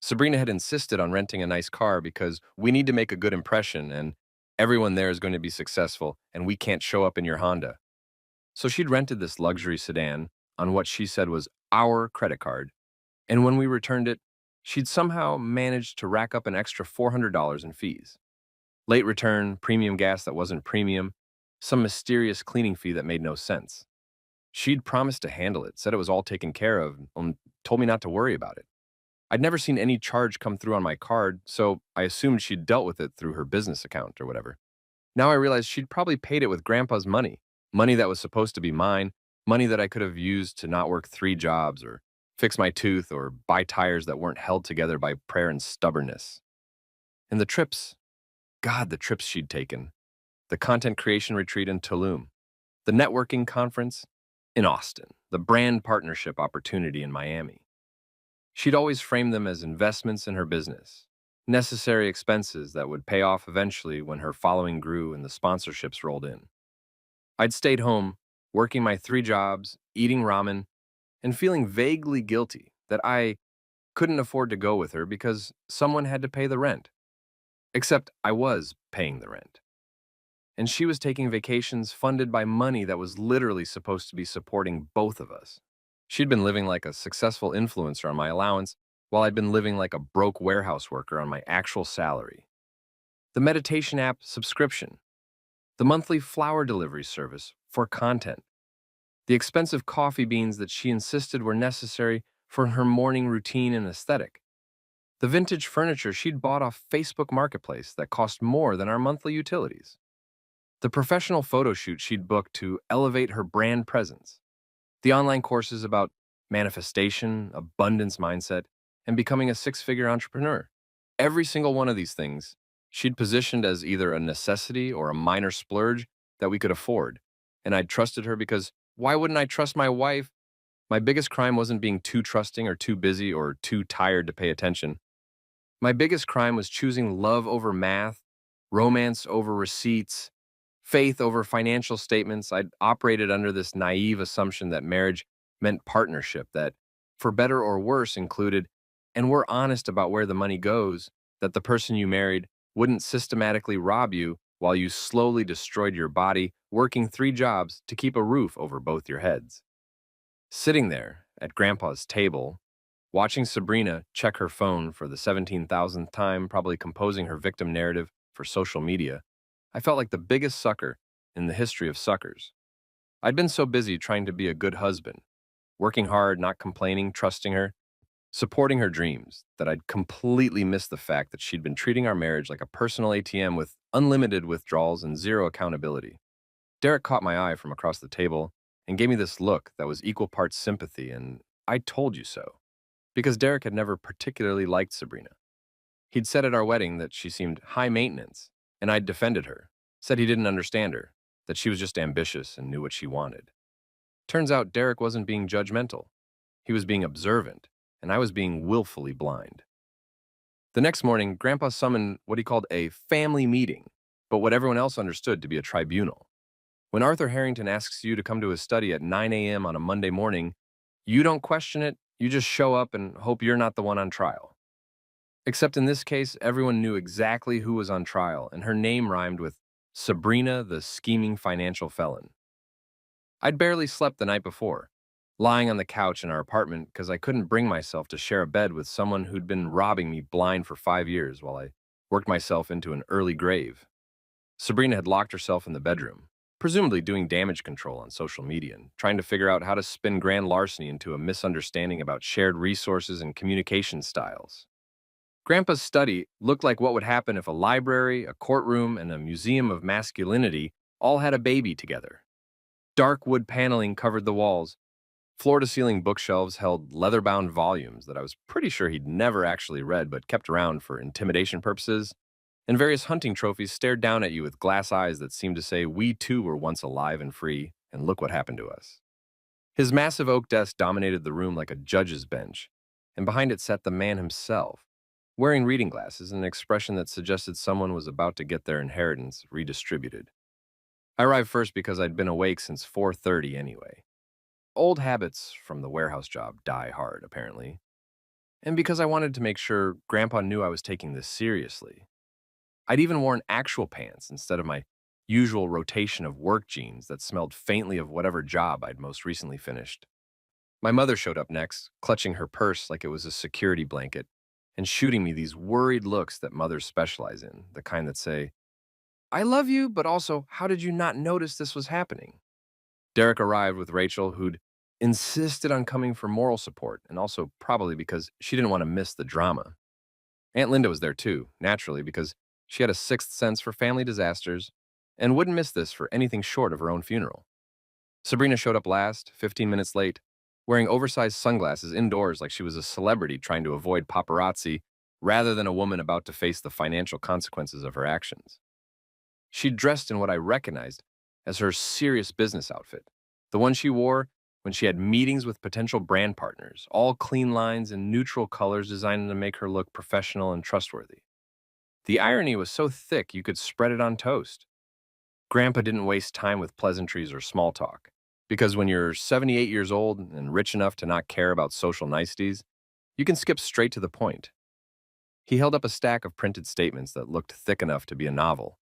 Sabrina had insisted on renting a nice car because we need to make a good impression and everyone there is going to be successful and we can't show up in your Honda. So she'd rented this luxury sedan on what she said was our credit card, and when we returned it, she'd somehow managed to rack up an extra $400 in fees. Late return, premium gas that wasn't premium, some mysterious cleaning fee that made no sense. She'd promised to handle it, said it was all taken care of, and told me not to worry about it. I'd never seen any charge come through on my card, so I assumed she'd dealt with it through her business account or whatever. Now I realized she'd probably paid it with Grandpa's money, money that was supposed to be mine, money that I could have used to not work 3 jobs or fix my tooth or buy tires that weren't held together by prayer and stubbornness. And the trips, God, the trips she'd taken. The content creation retreat in Tulum, the networking conference in Austin, the brand partnership opportunity in Miami. She'd always framed them as investments in her business, necessary expenses that would pay off eventually when her following grew and the sponsorships rolled in. I'd stayed home, working my 3 jobs, eating ramen, and feeling vaguely guilty that I couldn't afford to go with her because someone had to pay the rent. Except I was paying the rent. And she was taking vacations funded by money that was literally supposed to be supporting both of us. She'd been living like a successful influencer on my allowance, while I'd been living like a broke warehouse worker on my actual salary. The meditation app subscription, the monthly flower delivery service for content, the expensive coffee beans that she insisted were necessary for her morning routine and aesthetic, the vintage furniture she'd bought off Facebook Marketplace that cost more than our monthly utilities, the professional photo shoot she'd booked to elevate her brand presence, the online courses about manifestation, abundance mindset, and becoming a six-figure entrepreneur. Every single one of these things she'd positioned as either a necessity or a minor splurge that we could afford. And I'd trusted her because why wouldn't I trust my wife? My biggest crime wasn't being too trusting or too busy or too tired to pay attention. My biggest crime was choosing love over math, romance over receipts, faith over financial statements. I'd operated under this naive assumption that marriage meant partnership, that for better or worse included, and we're honest about where the money goes, that the person you married wouldn't systematically rob you while you slowly destroyed your body, working three jobs to keep a roof over both your heads. Sitting there at Grandpa's table, watching Sabrina check her phone for the 17,000th time, probably composing her victim narrative for social media, I felt like the biggest sucker in the history of suckers. I'd been so busy trying to be a good husband, working hard, not complaining, trusting her, supporting her dreams, that I'd completely missed the fact that she'd been treating our marriage like a personal ATM with unlimited withdrawals and zero accountability. Derek caught my eye from across the table and gave me this look that was equal parts sympathy and "I told you so," because Derek had never particularly liked Sabrina. He'd said at our wedding that she seemed high maintenance, and I'd defended her, said he didn't understand her, that she was just ambitious and knew what she wanted. Turns out Derek wasn't being judgmental. He was being observant, and I was being willfully blind. The next morning, Grandpa summoned what he called a family meeting, but what everyone else understood to be a tribunal. When Arthur Harrington asks you to come to his study at 9 a.m. on a Monday morning, you don't question it, you just show up and hope you're not the one on trial. Except in this case, everyone knew exactly who was on trial, and her name rhymed with Sabrina, the scheming financial felon. I'd barely slept the night before, lying on the couch in our apartment because I couldn't bring myself to share a bed with someone who'd been robbing me blind for 5 years while I worked myself into an early grave. Sabrina had locked herself in the bedroom, presumably doing damage control on social media and trying to figure out how to spin grand larceny into a misunderstanding about shared resources and communication styles. Grandpa's study looked like what would happen if a library, a courtroom, and a museum of masculinity all had a baby together. Dark wood paneling covered the walls. Floor-to-ceiling bookshelves held leather-bound volumes that I was pretty sure he'd never actually read but kept around for intimidation purposes, and various hunting trophies stared down at you with glass eyes that seemed to say, "We too were once alive and free, and look what happened to us." His massive oak desk dominated the room like a judge's bench, and behind it sat the man himself, wearing reading glasses and an expression that suggested someone was about to get their inheritance redistributed. I arrived first because I'd been awake since 4:30 anyway. Old habits from the warehouse job die hard, apparently. And because I wanted to make sure Grandpa knew I was taking this seriously. I'd even worn actual pants instead of my usual rotation of work jeans that smelled faintly of whatever job I'd most recently finished. My mother showed up next, clutching her purse like it was a security blanket, and shooting me these worried looks that mothers specialize in, the kind that say, "I love you, but also, how did you not notice this was happening?" Derek arrived with Rachel, who'd insisted on coming for moral support, and also probably because she didn't want to miss the drama. Aunt Linda was there too, naturally, because she had a sixth sense for family disasters and wouldn't miss this for anything short of her own funeral. Sabrina showed up last, 15 minutes late, wearing oversized sunglasses indoors like she was a celebrity trying to avoid paparazzi rather than a woman about to face the financial consequences of her actions. She'd dressed in what I recognized as her serious business outfit, the one she wore when she had meetings with potential brand partners, all clean lines and neutral colors designed to make her look professional and trustworthy. The irony was so thick you could spread it on toast. Grandpa didn't waste time with pleasantries or small talk, because when you're 78 years old and rich enough to not care about social niceties, you can skip straight to the point. He held up a stack of printed statements that looked thick enough to be a novel,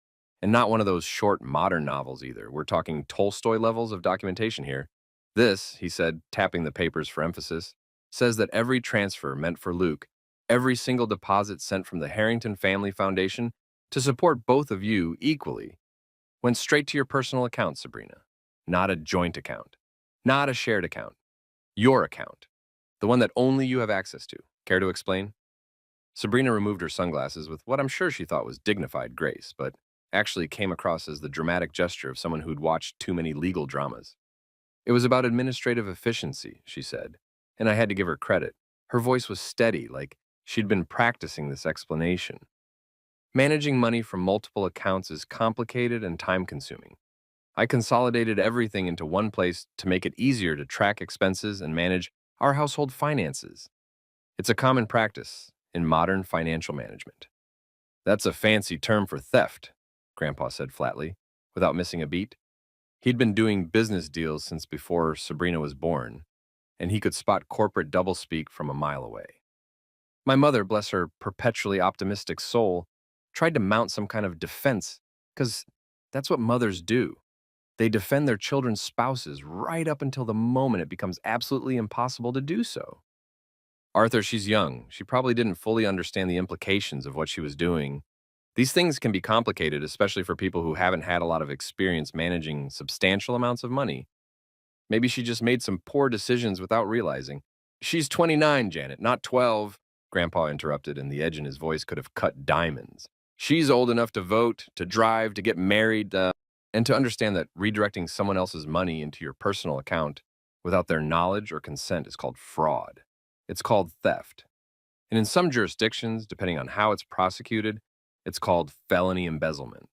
and not one of those short modern novels either. We're talking Tolstoy levels of documentation here. This, he said, tapping the papers for emphasis, says that every transfer meant for Luke, every single deposit sent from the Harrington Family Foundation to support both of you equally, Went straight to your personal account, Sabrina. Not a joint account. Not a shared account. Your account. The one that only you have access to. Care to explain? Sabrina removed her sunglasses with what I'm sure she thought was dignified grace, but actually came across as the dramatic gesture of someone who'd watched too many legal dramas. It was about administrative efficiency, she said, and I had to give her credit. Her voice was steady, like she'd been practicing this explanation. Managing money from multiple accounts is complicated and time-consuming. I consolidated everything into one place to make it easier to track expenses and manage our household finances. It's a common practice in modern financial management. That's a fancy term for theft, Grandpa said flatly, without missing a beat. He'd been doing business deals since before Sabrina was born, and he could spot corporate doublespeak from a mile away. My mother, bless her perpetually optimistic soul, tried to mount some kind of defense, because that's what mothers do. They defend their children's spouses right up until the moment it becomes absolutely impossible to do so. Arthur, she's young. She probably didn't fully understand the implications of what she was doing. These things can be complicated, especially for people who haven't had a lot of experience managing substantial amounts of money. Maybe she just made some poor decisions without realizing. She's 29, Janet, not 12, Grandpa interrupted, and the edge in his voice could have cut diamonds. She's old enough to vote, to drive, to get married, and to understand that redirecting someone else's money into your personal account without their knowledge or consent is called fraud. It's called theft. And in some jurisdictions, depending on how it's prosecuted, it's called felony embezzlement.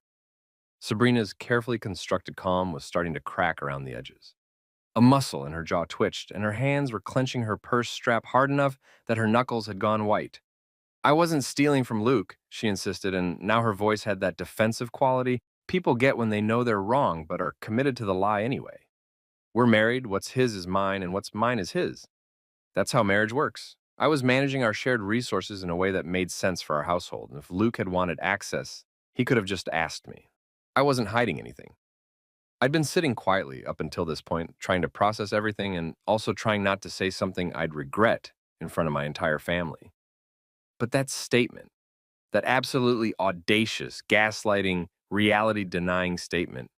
Sabrina's carefully constructed calm was starting to crack around the edges. A muscle in her jaw twitched, and her hands were clenching her purse strap hard enough that her knuckles had gone white. I wasn't stealing from Luke, she insisted, and now her voice had that defensive quality people get when they know they're wrong but are committed to the lie anyway. We're married, what's his is mine, and what's mine is his. That's how marriage works. I was managing our shared resources in a way that made sense for our household, and if Luke had wanted access, he could have just asked me. I wasn't hiding anything. I'd been sitting quietly up until this point, trying to process everything and also trying not to say something I'd regret in front of my entire family. But that statement, that absolutely audacious, gaslighting, reality-denying statement,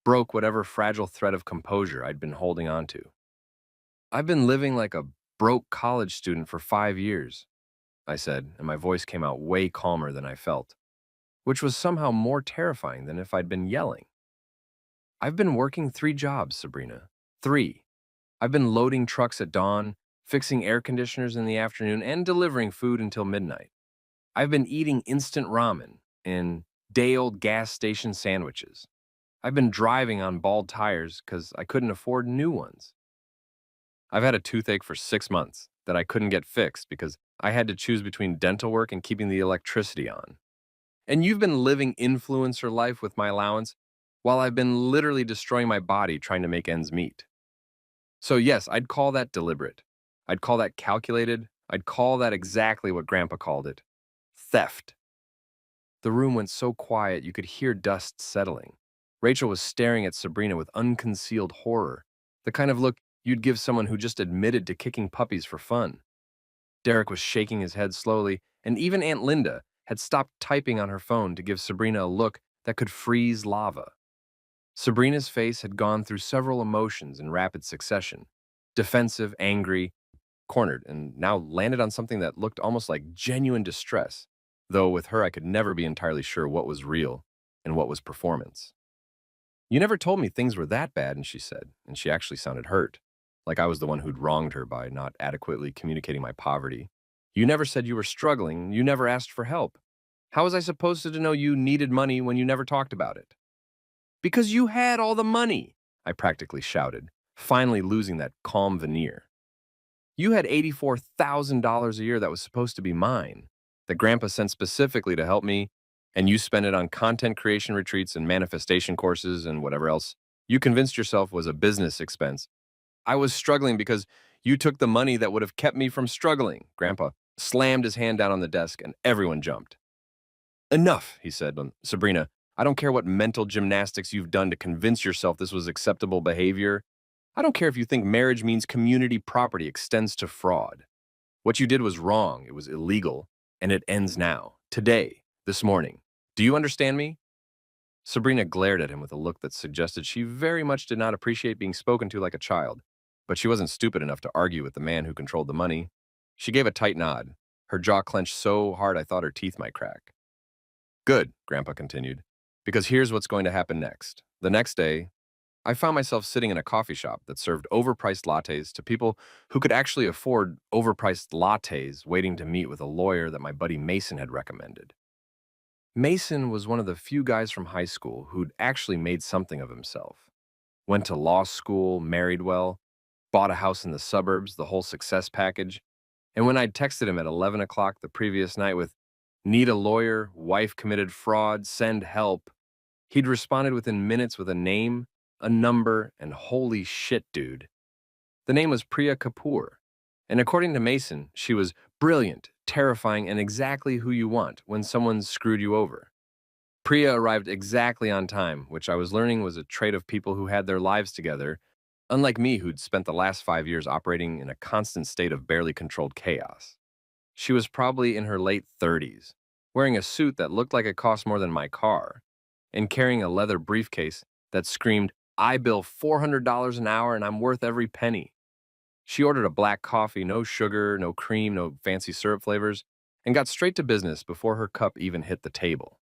broke whatever fragile thread of composure I'd been holding on to. I've been living like a broke college student for 5 years, I said, and my voice came out way calmer than I felt, which was somehow more terrifying than if I'd been yelling. I've been working 3 jobs, Sabrina. 3. I've been loading trucks at dawn, fixing air conditioners in the afternoon, and delivering food until midnight. I've been eating instant ramen and day-old gas station sandwiches. I've been driving on bald tires because I couldn't afford new ones. I've had a toothache for 6 months that I couldn't get fixed because I had to choose between dental work and keeping the electricity on. And you've been living influencer life with my allowance while I've been literally destroying my body trying to make ends meet. So yes, I'd call that deliberate. I'd call that calculated. I'd call that exactly what Grandpa called it. Theft. The room went so quiet you could hear dust settling. Rachel was staring at Sabrina with unconcealed horror, the kind of look you'd give someone who just admitted to kicking puppies for fun. Derek was shaking his head slowly, and even Aunt Linda had stopped typing on her phone to give Sabrina a look that could freeze lava. Sabrina's face had gone through several emotions in rapid succession: defensive, angry, cornered, and now landed on something that looked almost like genuine distress, though with her I could never be entirely sure what was real and what was performance. You never told me things were that bad, and she said, and she actually sounded hurt, like I was the one who'd wronged her by not adequately communicating my poverty. You never said you were struggling. You never asked for help. How was I supposed to know you needed money when you never talked about it? Because you had all the money, I practically shouted, finally losing that calm veneer. You had $84,000 a year that was supposed to be mine, that Grandpa sent specifically to help me, and you spent it on content creation retreats and manifestation courses and whatever else you convinced yourself was a business expense. I was struggling because you took the money that would have kept me from struggling. Grandpa slammed his hand down on the desk and everyone jumped. Enough, he said. Sabrina, I don't care what mental gymnastics you've done to convince yourself this was acceptable behavior. I don't care if you think marriage means community property extends to fraud. What you did was wrong, it was illegal, and it ends now, today, this morning. Do you understand me? Sabrina glared at him with a look that suggested she very much did not appreciate being spoken to like a child, but she wasn't stupid enough to argue with the man who controlled the money. She gave a tight nod, her jaw clenched so hard I thought her teeth might crack. Good, Grandpa continued, because here's what's going to happen next. The next day, I found myself sitting in a coffee shop that served overpriced lattes to people who could actually afford overpriced lattes, waiting to meet with a lawyer that my buddy Mason had recommended. Mason was one of the few guys from high school who'd actually made something of himself. Went to law school, married well, bought a house in the suburbs, the whole success package. And when I'd texted him at 11 o'clock the previous night with, "Need a lawyer, wife committed fraud, send help," he'd responded within minutes with a name, a number, and holy shit, dude. The name was Priya Kapoor. And according to Mason, she was brilliant, terrifying, and exactly who you want when someone's screwed you over. Priya arrived exactly on time, which I was learning was a trait of people who had their lives together, unlike me who'd spent the last 5 years operating in a constant state of barely controlled chaos. She was probably in her late 30s, wearing a suit that looked like it cost more than my car, and carrying a leather briefcase that screamed, "I bill $400 an hour and I'm worth every penny." She ordered a black coffee, no sugar, no cream, no fancy syrup flavors, and got straight to business before her cup even hit the table.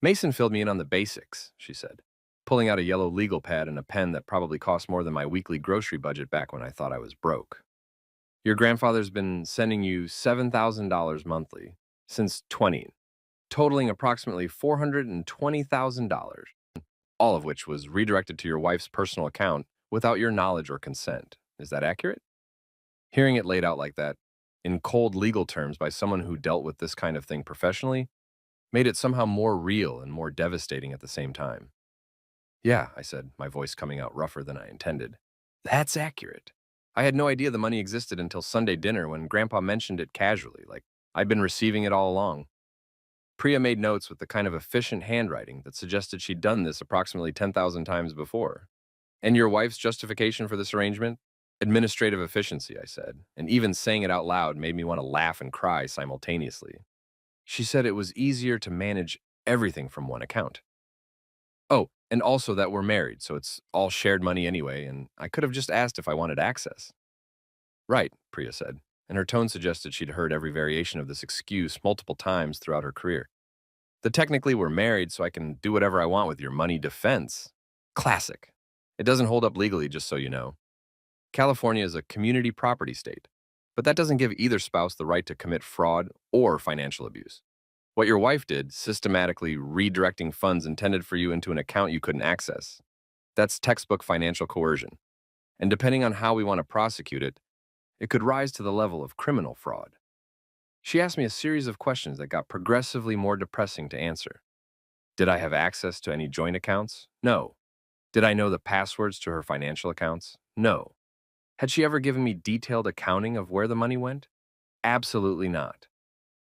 "Mason filled me in on the basics," she said, pulling out a yellow legal pad and a pen that probably cost more than my weekly grocery budget back when I thought I was broke. "Your grandfather's been sending you $7,000 monthly since 20, totaling approximately $420,000, all of which was redirected to your wife's personal account without your knowledge or consent. Is that accurate?" Hearing it laid out like that, in cold legal terms by someone who dealt with this kind of thing professionally, made it somehow more real and more devastating at the same time. "Yeah," I said, my voice coming out rougher than I intended. "That's accurate. I had no idea the money existed until Sunday dinner when Grandpa mentioned it casually, like I'd been receiving it all along." Priya made notes with the kind of efficient handwriting that suggested she'd done this approximately 10,000 times before. "And your wife's justification for this arrangement?" "Administrative efficiency," I said, and even saying it out loud made me want to laugh and cry simultaneously. She said it was easier to manage everything from one account. "Oh, and also that we're married, so it's all shared money anyway, and I could have just asked if I wanted access." "Right," Priya said, and her tone suggested she'd heard every variation of this excuse multiple times throughout her career. "The technically we're married, so I can do whatever I want with your money defense. Classic. It doesn't hold up legally, just so you know. California is a community property state, but that doesn't give either spouse the right to commit fraud or financial abuse. What your wife did, systematically redirecting funds intended for you into an account you couldn't access, that's textbook financial coercion. And depending on how we want to prosecute it, it could rise to the level of criminal fraud." She asked me a series of questions that got progressively more depressing to answer. Did I have access to any joint accounts? No. Did I know the passwords to her financial accounts? No. Had she ever given me detailed accounting of where the money went? Absolutely not.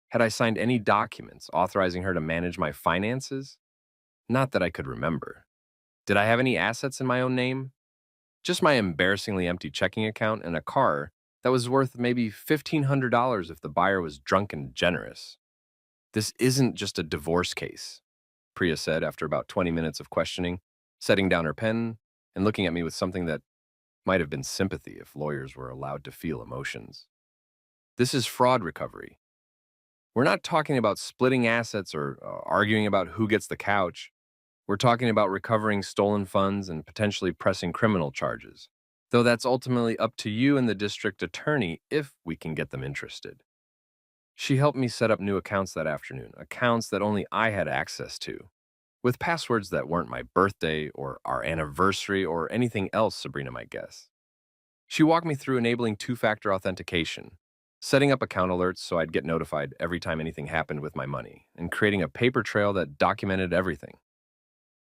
Had I signed any documents authorizing her to manage my finances? Not that I could remember. Did I have any assets in my own name? Just my embarrassingly empty checking account and a car that was worth maybe $1,500 if the buyer was drunk and generous. "This isn't just a divorce case," Priya said after about 20 minutes of questioning, setting down her pen and looking at me with something that might have been sympathy if lawyers were allowed to feel emotions. "This is fraud recovery. We're not talking about splitting assets or arguing about who gets the couch. We're talking about recovering stolen funds and potentially pressing criminal charges, though that's ultimately up to you and the district attorney if we can get them interested." She helped me set up new accounts that afternoon, accounts that only I had access to, with passwords that weren't my birthday or our anniversary or anything else Sabrina might guess. She walked me through enabling two-factor authentication, setting up account alerts so I'd get notified every time anything happened with my money, and creating a paper trail that documented everything.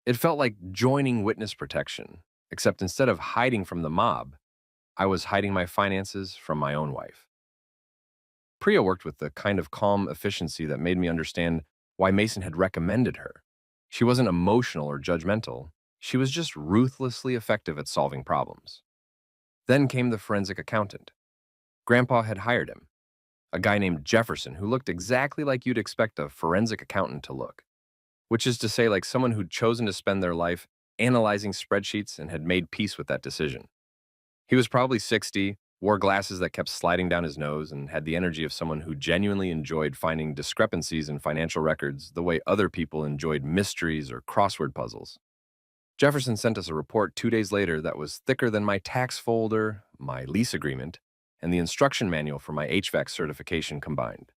It felt like joining witness protection, except instead of hiding from the mob, I was hiding my finances from my own wife. Priya worked with the kind of calm efficiency that made me understand why Mason had recommended her. She wasn't emotional or judgmental. She was just ruthlessly effective at solving problems. Then came the forensic accountant. Grandpa had hired him, a guy named Jefferson who looked exactly like you'd expect a forensic accountant to look, which is to say, like someone who'd chosen to spend their life analyzing spreadsheets and had made peace with that decision. He was probably 60, wore glasses that kept sliding down his nose, and had the energy of someone who genuinely enjoyed finding discrepancies in financial records the way other people enjoyed mysteries or crossword puzzles. Jefferson sent us a report 2 days later that was thicker than my tax folder, my lease agreement, and the instruction manual for my HVAC certification combined.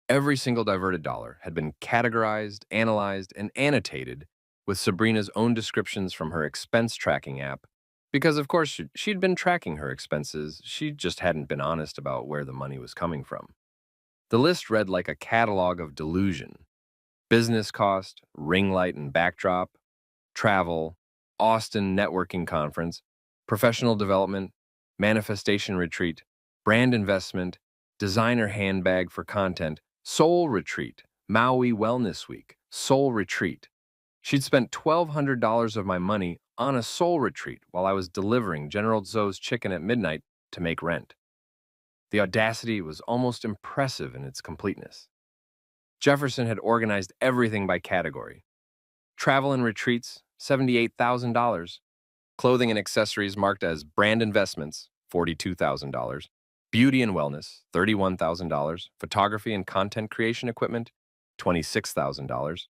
Every single diverted dollar had been categorized, analyzed, and annotated with Sabrina's own descriptions from her expense tracking app, because of course she'd been tracking her expenses, she just hadn't been honest about where the money was coming from. The list read like a catalog of delusion: business cost, ring light and backdrop, travel, Austin networking conference, professional development, manifestation retreat, brand investment, designer handbag for content, soul retreat, Maui Wellness Week, soul retreat. She'd spent $1,200 of my money on a soul retreat while I was delivering General Tso's chicken at midnight to make rent. The audacity was almost impressive in its completeness. Jefferson had organized everything by category. Travel and retreats, $78,000. Clothing and accessories marked as brand investments, $42,000. Beauty and wellness, $31,000. Photography and content creation equipment, $26,000.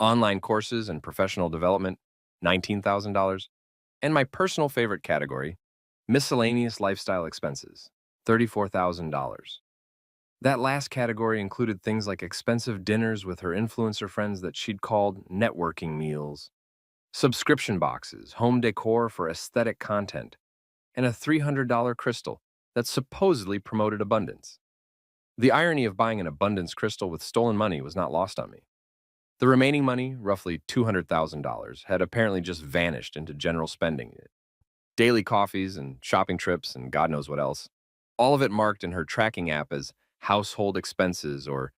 Online courses and professional development, $19,000. And my personal favorite category, miscellaneous lifestyle expenses, $34,000. That last category included things like expensive dinners with her influencer friends that she'd called networking meals, subscription boxes, home decor for aesthetic content, and a $300 crystal that supposedly promoted abundance. The irony of buying an abundance crystal with stolen money was not lost on me. The remaining money, roughly $200,000, had apparently just vanished into general spending. Daily coffees and shopping trips and God knows what else. All of it marked in her tracking app as household expenses or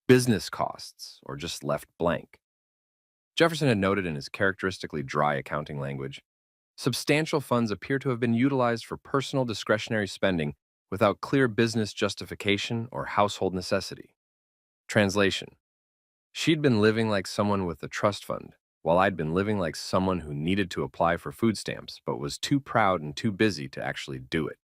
business costs, or just left blank. Jefferson had noted in his characteristically dry accounting language, substantial funds appear to have been utilized for personal discretionary spending without clear business justification or household necessity. Translation: she'd been living like someone with a trust fund, while I'd been living like someone who needed to apply for food stamps but was too proud and too busy to actually do it.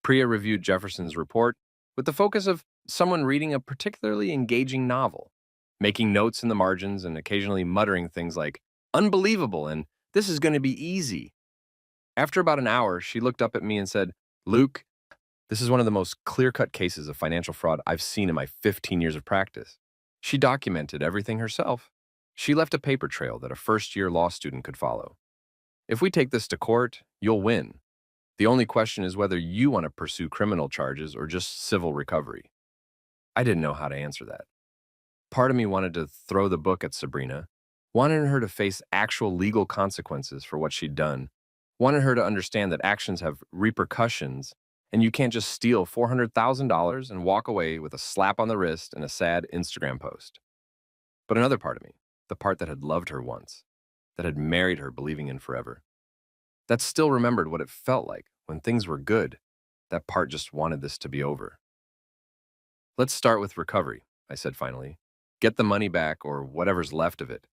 Priya reviewed Jefferson's report with the focus of someone reading a particularly engaging novel, making notes in the margins and occasionally muttering things like, "Unbelievable," and "This is going to be easy." After about an hour, she looked up at me and said, "Luke, this is one of the most clear-cut cases of financial fraud I've seen in my 15 years of practice." She documented everything herself. She left a paper trail that a first-year law student could follow. "If we take this to court, you'll win. The only question is whether you want to pursue criminal charges or just civil recovery." I didn't know how to answer that. Part of me wanted to throw the book at Sabrina, wanted her to face actual legal consequences for what she'd done, wanted her to understand that actions have repercussions and you can't just steal $400,000 and walk away with a slap on the wrist and a sad Instagram post. But another part of me, the part that had loved her once, that had married her believing in forever, that still remembered what it felt like when things were good, that part just wanted this to be over. "Let's start with recovery," I said finally. "Get the money back or whatever's left of it.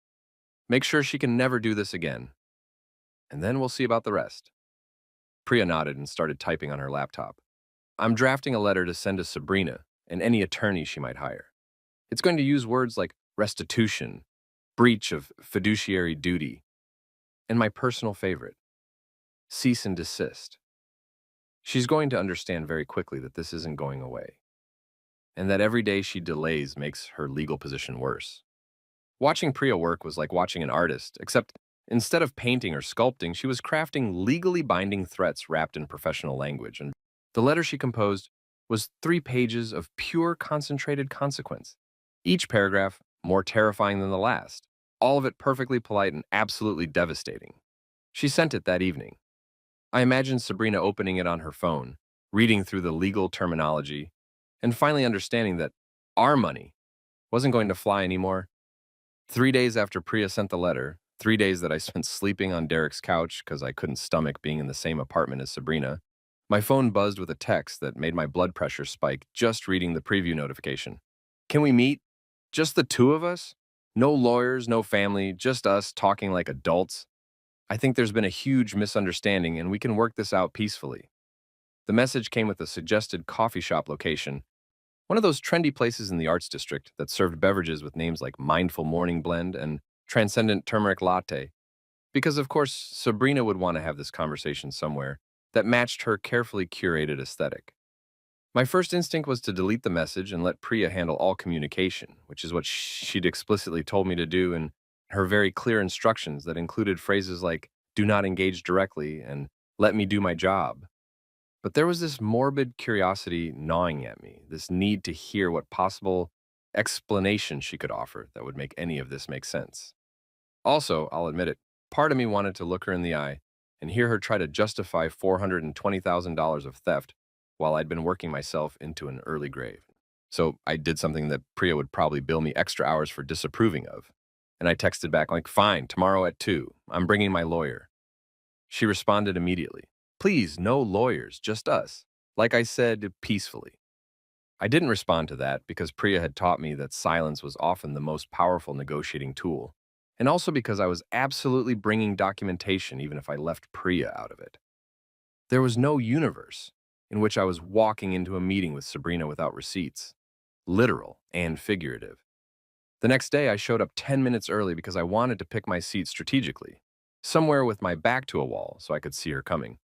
Make sure she can never do this again. And then we'll see about the rest." Priya nodded and started typing on her laptop. "I'm drafting a letter to send to Sabrina and any attorney she might hire. It's going to use words like restitution, breach of fiduciary duty, and my personal favorite, cease and desist. She's going to understand very quickly that this isn't going away, and that every day she delays makes her legal position worse." Watching Priya work was like watching an artist, except instead of painting or sculpting, she was crafting legally binding threats wrapped in professional language, and the letter she composed was 3 pages of pure concentrated consequence. Each paragraph more terrifying than the last, all of it perfectly polite and absolutely devastating. She sent it that evening. I imagined Sabrina opening it on her phone, reading through the legal terminology, and finally understanding that our money wasn't going to fly anymore. 3 days after Priya sent the letter, 3 days that I spent sleeping on Derek's couch because I couldn't stomach being in the same apartment as Sabrina, my phone buzzed with a text that made my blood pressure spike just reading the preview notification. "Can we meet? Just the two of us? No lawyers, no family, just us talking like adults. I think there's been a huge misunderstanding and we can work this out peacefully. The message came with a suggested coffee shop location, one of those trendy places in the arts district that served beverages with names like Mindful Morning Blend and Transcendent Turmeric Latte. Because, of course, Sabrina would want to have this conversation somewhere that matched her carefully curated aesthetic. My first instinct was to delete the message and let Priya handle all communication, which is what she'd explicitly told me to do in her very clear instructions that included phrases like, do not engage directly and let me do my job. But there was this morbid curiosity gnawing at me, this need to hear what possible explanation she could offer that would make any of this make sense. Also, I'll admit it, part of me wanted to look her in the eye and hear her try to justify $420,000 of theft while I'd been working myself into an early grave. So I did something that Priya would probably bill me extra hours for disapproving of. And I texted back like, fine, tomorrow at 2. I'm bringing my lawyer. She responded immediately. Please, no lawyers, just us. Like I said, peacefully. I didn't respond to that because Priya had taught me that silence was often the most powerful negotiating tool, and also because I was absolutely bringing documentation even if I left Priya out of it. There was no universe in which I was walking into a meeting with Sabrina without receipts, literal and figurative. The next day, I showed up 10 minutes early because I wanted to pick my seat strategically, somewhere with my back to a wall so I could see her coming,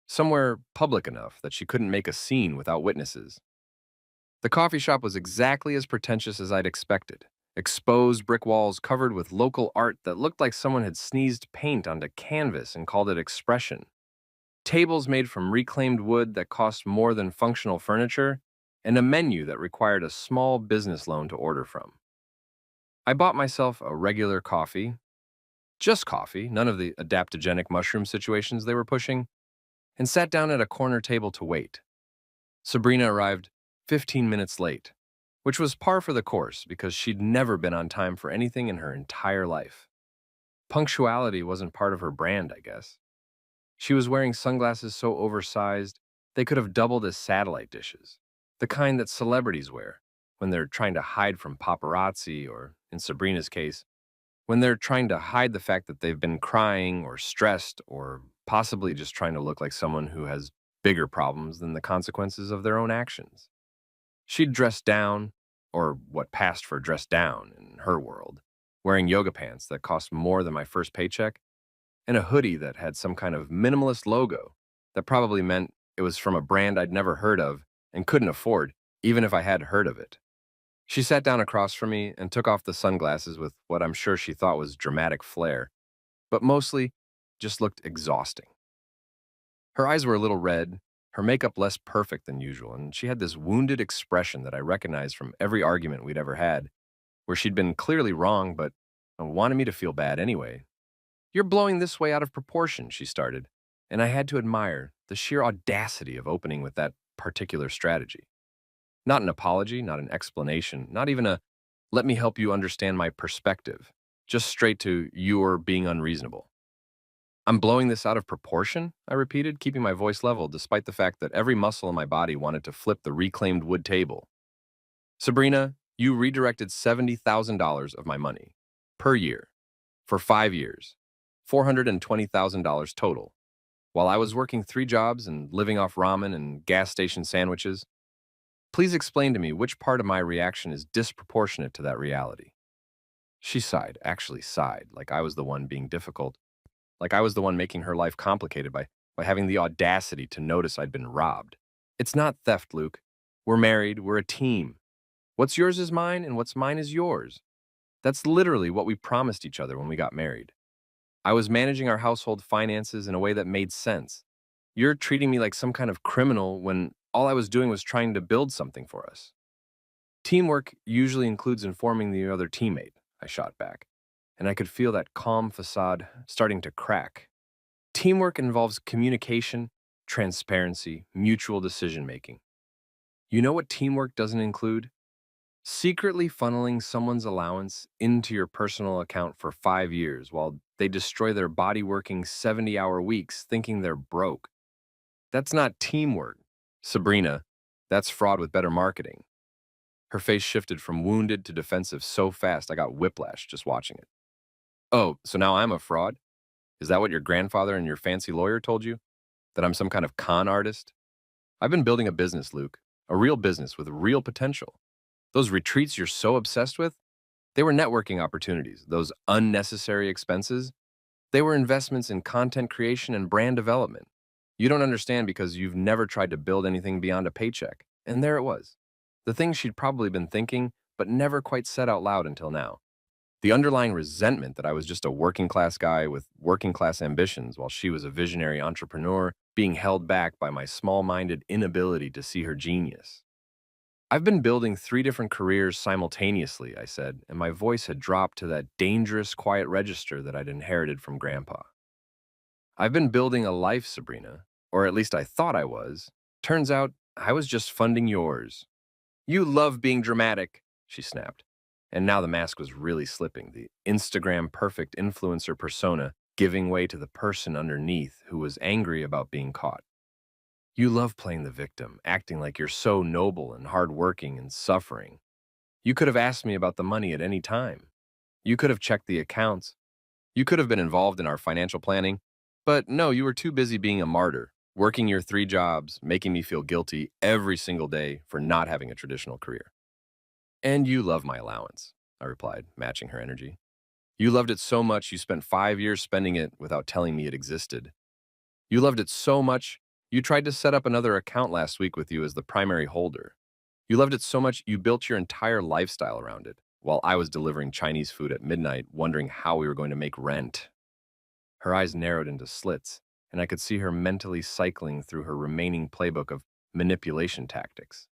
somewhere public enough that she couldn't make a scene without witnesses. The coffee shop was exactly as pretentious as I'd expected. Exposed brick walls covered with local art that looked like someone had sneezed paint onto canvas and called it expression. Tables made from reclaimed wood that cost more than functional furniture, and a menu that required a small business loan to order from. I bought myself a regular coffee, just coffee, none of the adaptogenic mushroom situations they were pushing, and sat down at a corner table to wait. Sabrina arrived 15 minutes late, which was par for the course because she'd never been on time for anything in her entire life. Punctuality wasn't part of her brand, I guess. She was wearing sunglasses so oversized they could have doubled as satellite dishes, the kind that celebrities wear when they're trying to hide from paparazzi or, in Sabrina's case, when they're trying to hide the fact that they've been crying or stressed or possibly just trying to look like someone who has bigger problems than the consequences of their own actions. She'd dressed down, or what passed for dressed down in her world, wearing yoga pants that cost more than my first paycheck, and a hoodie that had some kind of minimalist logo that probably meant it was from a brand I'd never heard of and couldn't afford, even if I had heard of it. She sat down across from me and took off the sunglasses with what I'm sure she thought was dramatic flair, but mostly just looked exhausting. Her eyes were a little red, her makeup less perfect than usual, and she had this wounded expression that I recognized from every argument we'd ever had, where she'd been clearly wrong but wanted me to feel bad anyway. You're blowing this way out of proportion, she started, and I had to admire the sheer audacity of opening with that particular strategy. Not an apology, not an explanation, not even a let me help you understand my perspective, just straight to you're being unreasonable. I'm blowing this out of proportion, I repeated, keeping my voice level despite the fact that every muscle in my body wanted to flip the reclaimed wood table. Sabrina, you redirected $70,000 of my money per year for 5 years, $420,000 total, while I was working 3 jobs and living off ramen and gas station sandwiches. Please explain to me which part of my reaction is disproportionate to that reality. She sighed, actually sighed, like I was the one being difficult, like I was the one making her life complicated by having the audacity to notice I'd been robbed. It's not theft, Luke. We're married, we're a team. What's yours is mine, and what's mine is yours. That's literally what we promised each other when we got married. I was managing our household finances in a way that made sense. You're treating me like some kind of criminal when all I was doing was trying to build something for us. Teamwork usually includes informing the other teammate, I shot back, and I could feel that calm facade starting to crack. Teamwork involves communication, transparency, mutual decision making. You know what teamwork doesn't include? Secretly funneling someone's allowance into your personal account for 5 years while they destroy their body working 70-hour weeks thinking they're broke. That's not teamwork, Sabrina. That's fraud with better marketing. Her face shifted from wounded to defensive so fast I got whiplash just watching it. Oh, so now I'm a fraud? Is that what your grandfather and your fancy lawyer told you? That I'm some kind of con artist? I've been building a business, Luke. A real business with real potential. Those retreats you're so obsessed with, they were networking opportunities. Those unnecessary expenses, they were investments in content creation and brand development. You don't understand because you've never tried to build anything beyond a paycheck. And there it was. The thing she'd probably been thinking, but never quite said out loud until now. The underlying resentment that I was just a working class guy with working class ambitions while she was a visionary entrepreneur being held back by my small minded inability to see her genius. I've been building 3 different careers simultaneously, I said, and my voice had dropped to that dangerous, quiet register that I'd inherited from Grandpa. I've been building a life, Sabrina, or at least I thought I was. Turns out I was just funding yours. You love being dramatic, she snapped. And now the mask was really slipping, the Instagram perfect influencer persona giving way to the person underneath who was angry about being caught. You love playing the victim, acting like you're so noble and hardworking and suffering. You could have asked me about the money at any time. You could have checked the accounts. You could have been involved in our financial planning. But no, you were too busy being a martyr, working your 3 jobs, making me feel guilty every single day for not having a traditional career. And you love my allowance, I replied, matching her energy. You loved it so much you spent 5 years spending it without telling me it existed. You loved it so much you tried to set up another account last week with you as the primary holder. You loved it so much you built your entire lifestyle around it, while I was delivering Chinese food at midnight, wondering how we were going to make rent. Her eyes narrowed into slits, and I could see her mentally cycling through her remaining playbook of manipulation tactics.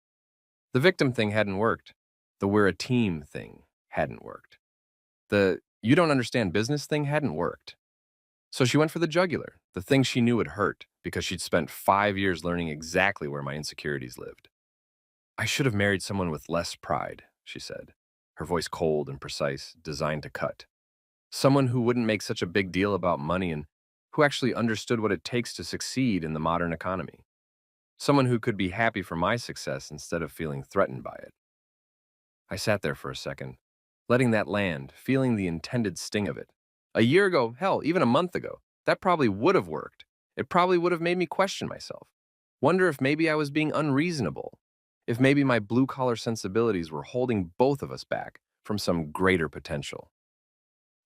The victim thing hadn't worked. The we're a team thing hadn't worked. The you don't understand business thing hadn't worked. So she went for the jugular, the thing she knew would hurt, because she'd spent 5 years learning exactly where my insecurities lived. I should have married someone with less pride, she said, her voice cold and precise, designed to cut. Someone who wouldn't make such a big deal about money and who actually understood what it takes to succeed in the modern economy. Someone who could be happy for my success instead of feeling threatened by it. I sat there for a second, letting that land, feeling the intended sting of it. A year ago, hell, even a month ago, that probably would have worked. It probably would have made me question myself. Wonder if maybe I was being unreasonable. If maybe my blue-collar sensibilities were holding both of us back from some greater potential.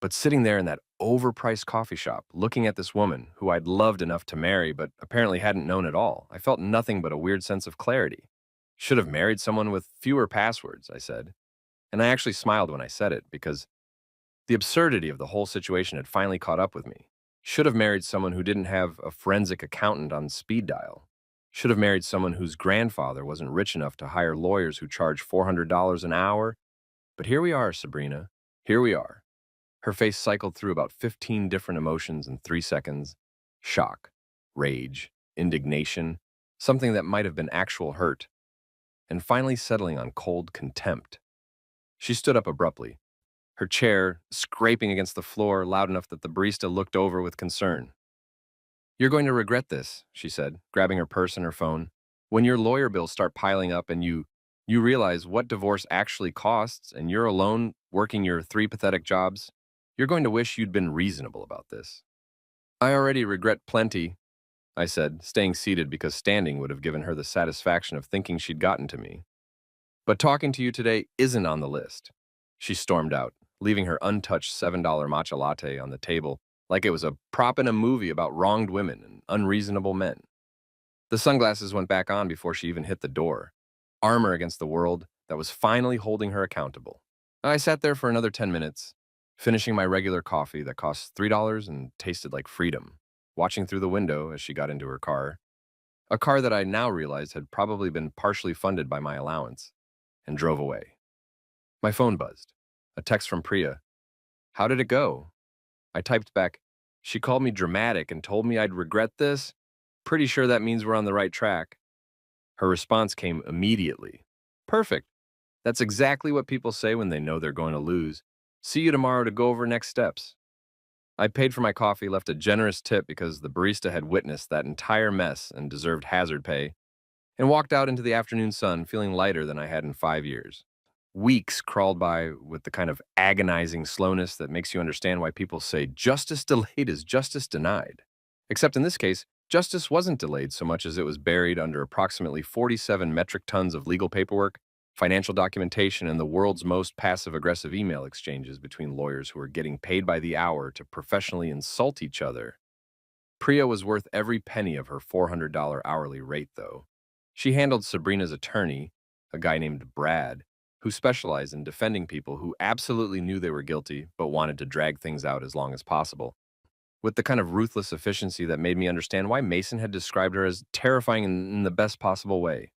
But sitting there in that overpriced coffee shop, looking at this woman who I'd loved enough to marry but apparently hadn't known at all, I felt nothing but a weird sense of clarity. Should have married someone with fewer passwords, I said. And I actually smiled when I said it because the absurdity of the whole situation had finally caught up with me. Should have married someone who didn't have a forensic accountant on speed dial. Should have married someone whose grandfather wasn't rich enough to hire lawyers who charge $400 an hour. But here we are, Sabrina. Here we are. Her face cycled through about 15 different emotions in 3 seconds. Shock, rage, indignation, something that might have been actual hurt, and finally settling on cold contempt. She stood up abruptly, her chair scraping against the floor loud enough that the barista looked over with concern. You're going to regret this, she said, grabbing her purse and her phone. When your lawyer bills start piling up and you realize what divorce actually costs and you're alone working your 3 pathetic jobs, you're going to wish you'd been reasonable about this. I already regret plenty, I said, staying seated because standing would have given her the satisfaction of thinking she'd gotten to me. But talking to you today isn't on the list. She stormed out, leaving her untouched $7 matcha latte on the table like it was a prop in a movie about wronged women and unreasonable men. The sunglasses went back on before she even hit the door, armor against the world that was finally holding her accountable. I sat there for another 10 minutes, finishing my regular coffee that cost $3 and tasted like freedom, watching through the window as she got into her car, a car that I now realized had probably been partially funded by my allowance, and drove away. My phone buzzed. A text from Priya. How did it go? I typed back, she called me dramatic and told me I'd regret this. Pretty sure that means we're on the right track. Her response came immediately. Perfect. That's exactly what people say when they know they're going to lose. See you tomorrow to go over next steps. I paid for my coffee, left a generous tip because the barista had witnessed that entire mess and deserved hazard pay, and walked out into the afternoon sun feeling lighter than I had in 5 years. Weeks crawled by with the kind of agonizing slowness that makes you understand why people say justice delayed is justice denied. Except in this case, justice wasn't delayed so much as it was buried under approximately 47 metric tons of legal paperwork, financial documentation, and the world's most passive aggressive email exchanges between lawyers who were getting paid by the hour to professionally insult each other. Priya was worth every penny of her $400 hourly rate, though. She handled Sabrina's attorney, a guy named Brad, who specialized in defending people who absolutely knew they were guilty but wanted to drag things out as long as possible, with the kind of ruthless efficiency that made me understand why Mason had described her as terrifying in the best possible way.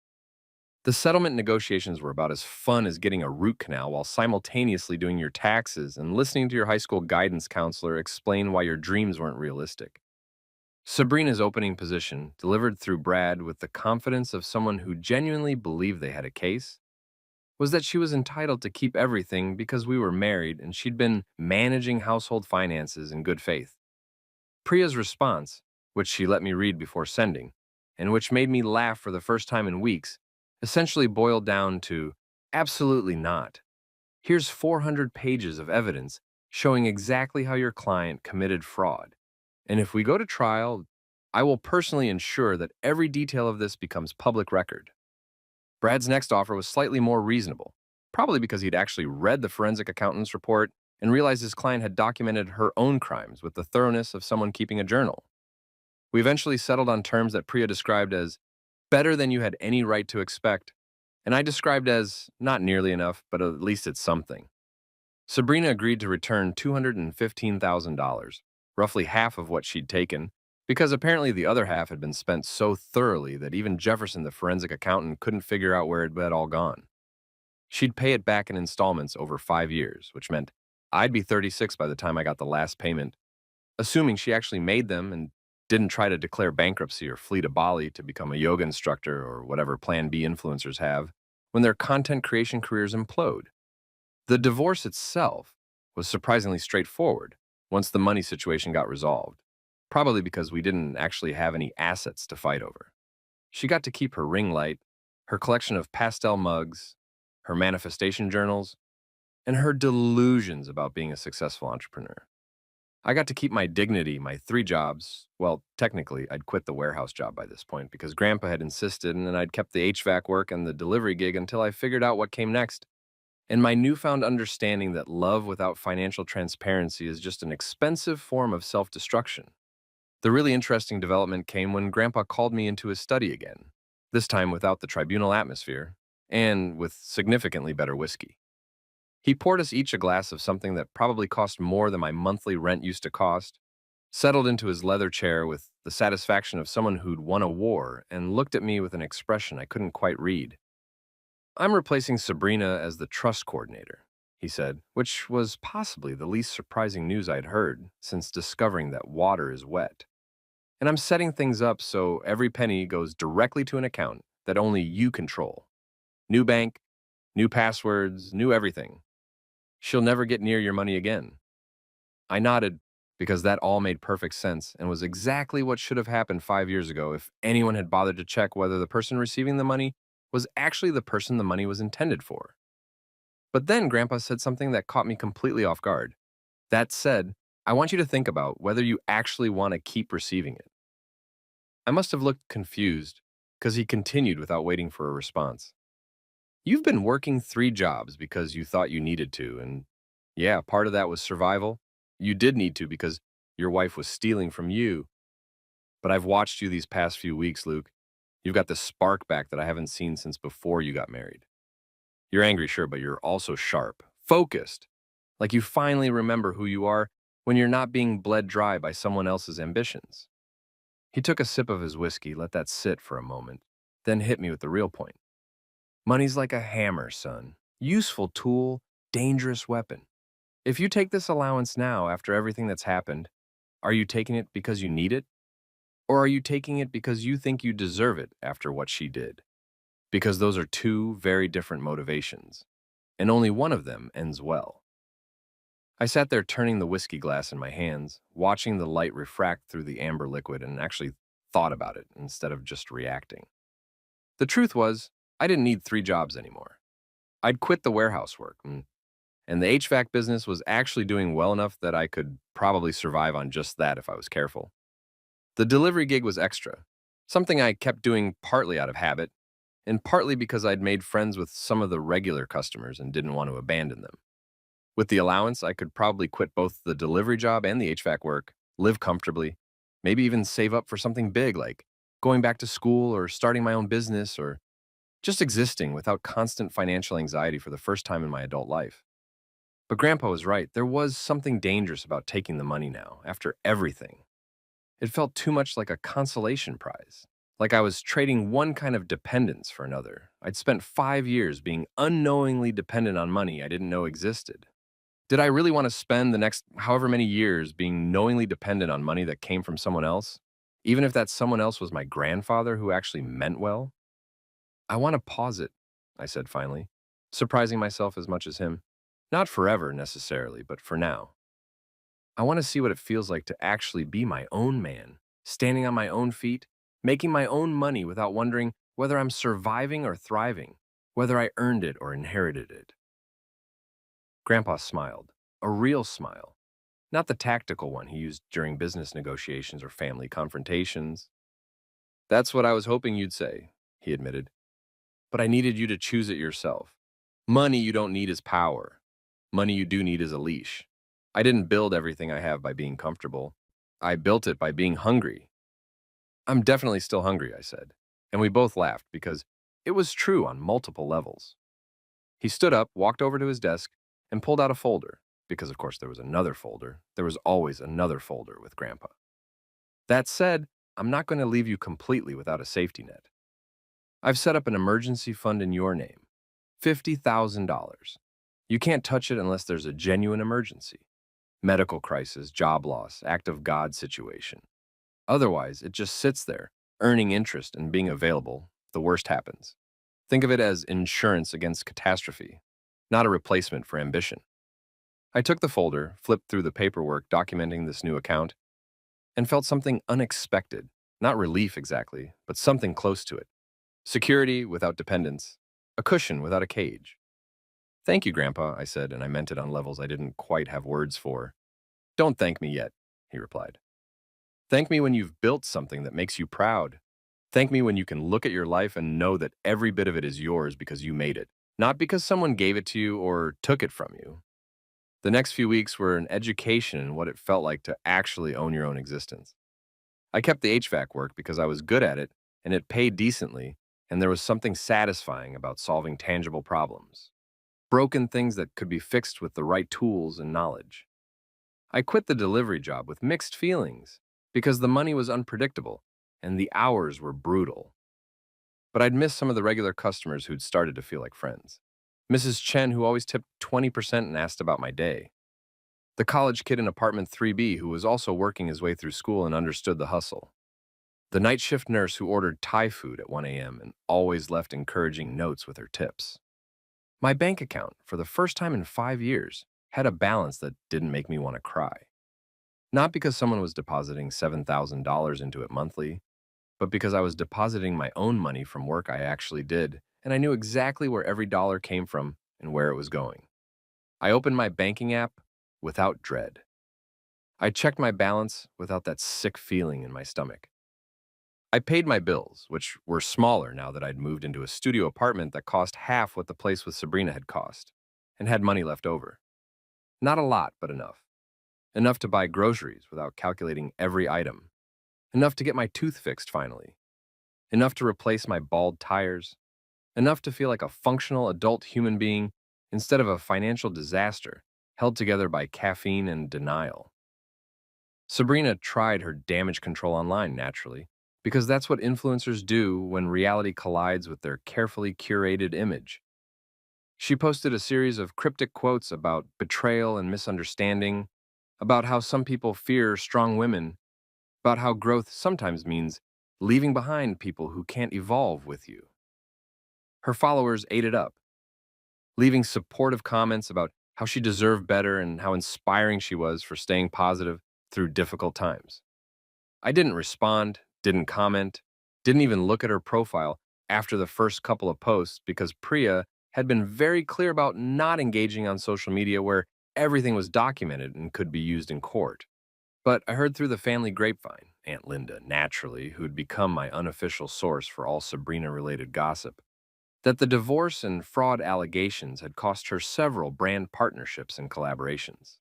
The settlement negotiations were about as fun as getting a root canal while simultaneously doing your taxes and listening to your high school guidance counselor explain why your dreams weren't realistic. Sabrina's opening position, delivered through Brad with the confidence of someone who genuinely believed they had a case, was that she was entitled to keep everything because we were married and she'd been managing household finances in good faith. Priya's response, which she let me read before sending, and which made me laugh for the first time in weeks, essentially boiled down to absolutely not. Here's 400 pages of evidence showing exactly how your client committed fraud. And if we go to trial, I will personally ensure that every detail of this becomes public record. Brad's next offer was slightly more reasonable, probably because he'd actually read the forensic accountant's report and realized his client had documented her own crimes with the thoroughness of someone keeping a journal. We eventually settled on terms that Priya described as better than you had any right to expect, and I described as not nearly enough, but at least it's something. Sabrina agreed to return $215,000, roughly half of what she'd taken, because apparently the other half had been spent so thoroughly that even Jefferson, the forensic accountant, couldn't figure out where it had all gone. She'd pay it back in installments over 5 years, which meant I'd be 36 by the time I got the last payment, assuming she actually made them and didn't try to declare bankruptcy or flee to Bali to become a yoga instructor or whatever Plan B influencers have when their content creation careers implode. The divorce itself was surprisingly straightforward once the money situation got resolved, probably because we didn't actually have any assets to fight over. She got to keep her ring light, her collection of pastel mugs, her manifestation journals, and her delusions about being a successful entrepreneur. I got to keep my dignity, my 3 jobs. Well, technically, I'd quit the warehouse job by this point because Grandpa had insisted, and then I'd kept the HVAC work and the delivery gig until I figured out what came next. And my newfound understanding that love without financial transparency is just an expensive form of self destruction. The really interesting development came when Grandpa called me into his study again, this time without the tribunal atmosphere, and with significantly better whiskey. He poured us each a glass of something that probably cost more than my monthly rent used to cost, settled into his leather chair with the satisfaction of someone who'd won a war, and looked at me with an expression I couldn't quite read. I'm replacing Sabrina as the trust coordinator, he said, which was possibly the least surprising news I'd heard since discovering that water is wet. And I'm setting things up so every penny goes directly to an account that only you control. New bank, new passwords, new everything. She'll never get near your money again. I nodded because that all made perfect sense and was exactly what should have happened 5 years ago if anyone had bothered to check whether the person receiving the money was actually the person the money was intended for. But then Grandpa said something that caught me completely off guard. That said, I want you to think about whether you actually want to keep receiving it. I must have looked confused because he continued without waiting for a response. You've been working 3 jobs because you thought you needed to, and yeah, part of that was survival. You did need to because your wife was stealing from you. But I've watched you these past few weeks, Luke. You've got the spark back that I haven't seen since before you got married. You're angry, sure, but you're also sharp, focused. Like you finally remember who you are when you're not being bled dry by someone else's ambitions. He took a sip of his whiskey, let that sit for a moment, then hit me with the real point. Money's like a hammer, son. Useful tool, dangerous weapon. If you take this allowance now after everything that's happened, are you taking it because you need it? Or are you taking it because you think you deserve it after what she did? Because those are 2 very different motivations, and only one of them ends well. I sat there turning the whiskey glass in my hands, watching the light refract through the amber liquid, and actually thought about it instead of just reacting. The truth was, I didn't need 3 jobs anymore. I'd quit the warehouse work, and the HVAC business was actually doing well enough that I could probably survive on just that if I was careful. The delivery gig was extra, something I kept doing partly out of habit, and partly because I'd made friends with some of the regular customers and didn't want to abandon them. With the allowance, I could probably quit both the delivery job and the HVAC work, live comfortably, maybe even save up for something big like going back to school or starting my own business or just existing without constant financial anxiety for the first time in my adult life. But Grandpa was right. There was something dangerous about taking the money now, after everything. It felt too much like a consolation prize, like I was trading one kind of dependence for another. I'd spent 5 years being unknowingly dependent on money I didn't know existed. Did I really want to spend the next however many years being knowingly dependent on money that came from someone else? Even if that someone else was my grandfather who actually meant well? I want to pause it, I said finally, surprising myself as much as him. Not forever necessarily, but for now. I want to see what it feels like to actually be my own man, standing on my own feet, making my own money without wondering whether I'm surviving or thriving, whether I earned it or inherited it. Grandpa smiled, a real smile, not the tactical one he used during business negotiations or family confrontations. That's what I was hoping you'd say, he admitted. But I needed you to choose it yourself. Money you don't need is power. Money you do need is a leash. I didn't build everything I have by being comfortable. I built it by being hungry. I'm definitely still hungry, I said. And we both laughed because it was true on multiple levels. He stood up, walked over to his desk, and pulled out a folder, because of course there was another folder. There was always another folder with Grandpa. That said, I'm not going to leave you completely without a safety net. I've set up an emergency fund in your name, $50,000. You can't touch it unless there's a genuine emergency. Medical crisis, job loss, act of God situation. Otherwise, it just sits there, earning interest and being available. The worst happens. Think of it as insurance against catastrophe, not a replacement for ambition. I took the folder, flipped through the paperwork documenting this new account, and felt something unexpected. Not relief exactly, but something close to it. Security without dependence. A cushion without a cage. Thank you, Grandpa, I said, and I meant it on levels I didn't quite have words for. Don't thank me yet, he replied. Thank me when you've built something that makes you proud. Thank me when you can look at your life and know that every bit of it is yours because you made it, not because someone gave it to you or took it from you. The next few weeks were an education in what it felt like to actually own your own existence. I kept the HVAC work because I was good at it and it paid decently, and there was something satisfying about solving tangible problems. Broken things that could be fixed with the right tools and knowledge. I quit the delivery job with mixed feelings because the money was unpredictable and the hours were brutal. But I'd missed some of the regular customers who'd started to feel like friends. Mrs. Chen, who always tipped 20% and asked about my day. The college kid in apartment 3B who was also working his way through school and understood the hustle. The night shift nurse who ordered Thai food at 1 a.m. and always left encouraging notes with her tips. My bank account, for the first time in 5 years, had a balance that didn't make me want to cry. Not because someone was depositing $7,000 into it monthly, but because I was depositing my own money from work I actually did, and I knew exactly where every dollar came from and where it was going. I opened my banking app without dread. I checked my balance without that sick feeling in my stomach. I paid my bills, which were smaller now that I'd moved into a studio apartment that cost half what the place with Sabrina had cost, and had money left over. Not a lot, but enough. Enough to buy groceries without calculating every item. Enough to get my tooth fixed finally. Enough to replace my bald tires. Enough to feel like a functional adult human being instead of a financial disaster held together by caffeine and denial. Sabrina tried her damage control online, naturally, because that's what influencers do when reality collides with their carefully curated image. She posted a series of cryptic quotes about betrayal and misunderstanding, about how some people fear strong women, about how growth sometimes means leaving behind people who can't evolve with you. Her followers ate it up, leaving supportive comments about how she deserved better and how inspiring she was for staying positive through difficult times. I didn't respond, didn't comment, didn't even look at her profile after the first couple of posts because Priya had been very clear about not engaging on social media where everything was documented and could be used in court. But I heard through the family grapevine, Aunt Linda, naturally, who'd become my unofficial source for all Sabrina related gossip, that the divorce and fraud allegations had cost her several brand partnerships and collaborations.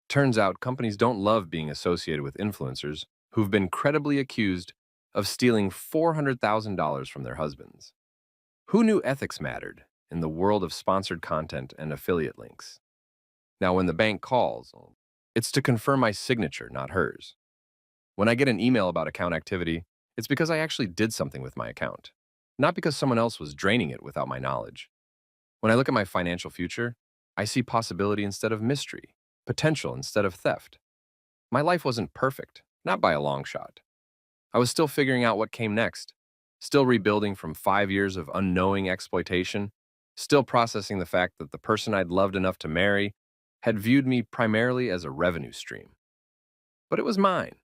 Turns out companies don't love being associated with influencers who've been credibly accused of stealing $400,000 from their husbands. Who knew ethics mattered in the world of sponsored content and affiliate links? Now, when the bank calls, it's to confirm my signature, not hers. When I get an email about account activity, it's because I actually did something with my account, not because someone else was draining it without my knowledge. When I look at my financial future, I see possibility instead of mystery, potential instead of theft. My life wasn't perfect, not by a long shot. I was still figuring out what came next, still rebuilding from 5 years of unknowing exploitation, still processing the fact that the person I'd loved enough to marry had viewed me primarily as a revenue stream. But it was mine.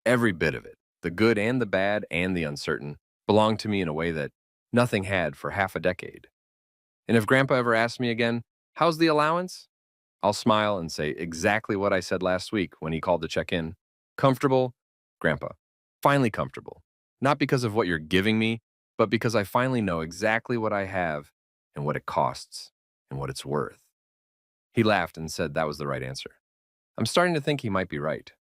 Every bit of it, the good and the bad and the uncertain, belonged to me in a way that nothing had for half a decade. And if Grandpa ever asks me again, "How's the allowance?" I'll smile and say exactly what I said last week when he called to check in. Comfortable, Grandpa. Finally comfortable. Not because of what you're giving me, but because I finally know exactly what I have and what it costs and what it's worth. He laughed and said that was the right answer. I'm starting to think he might be right.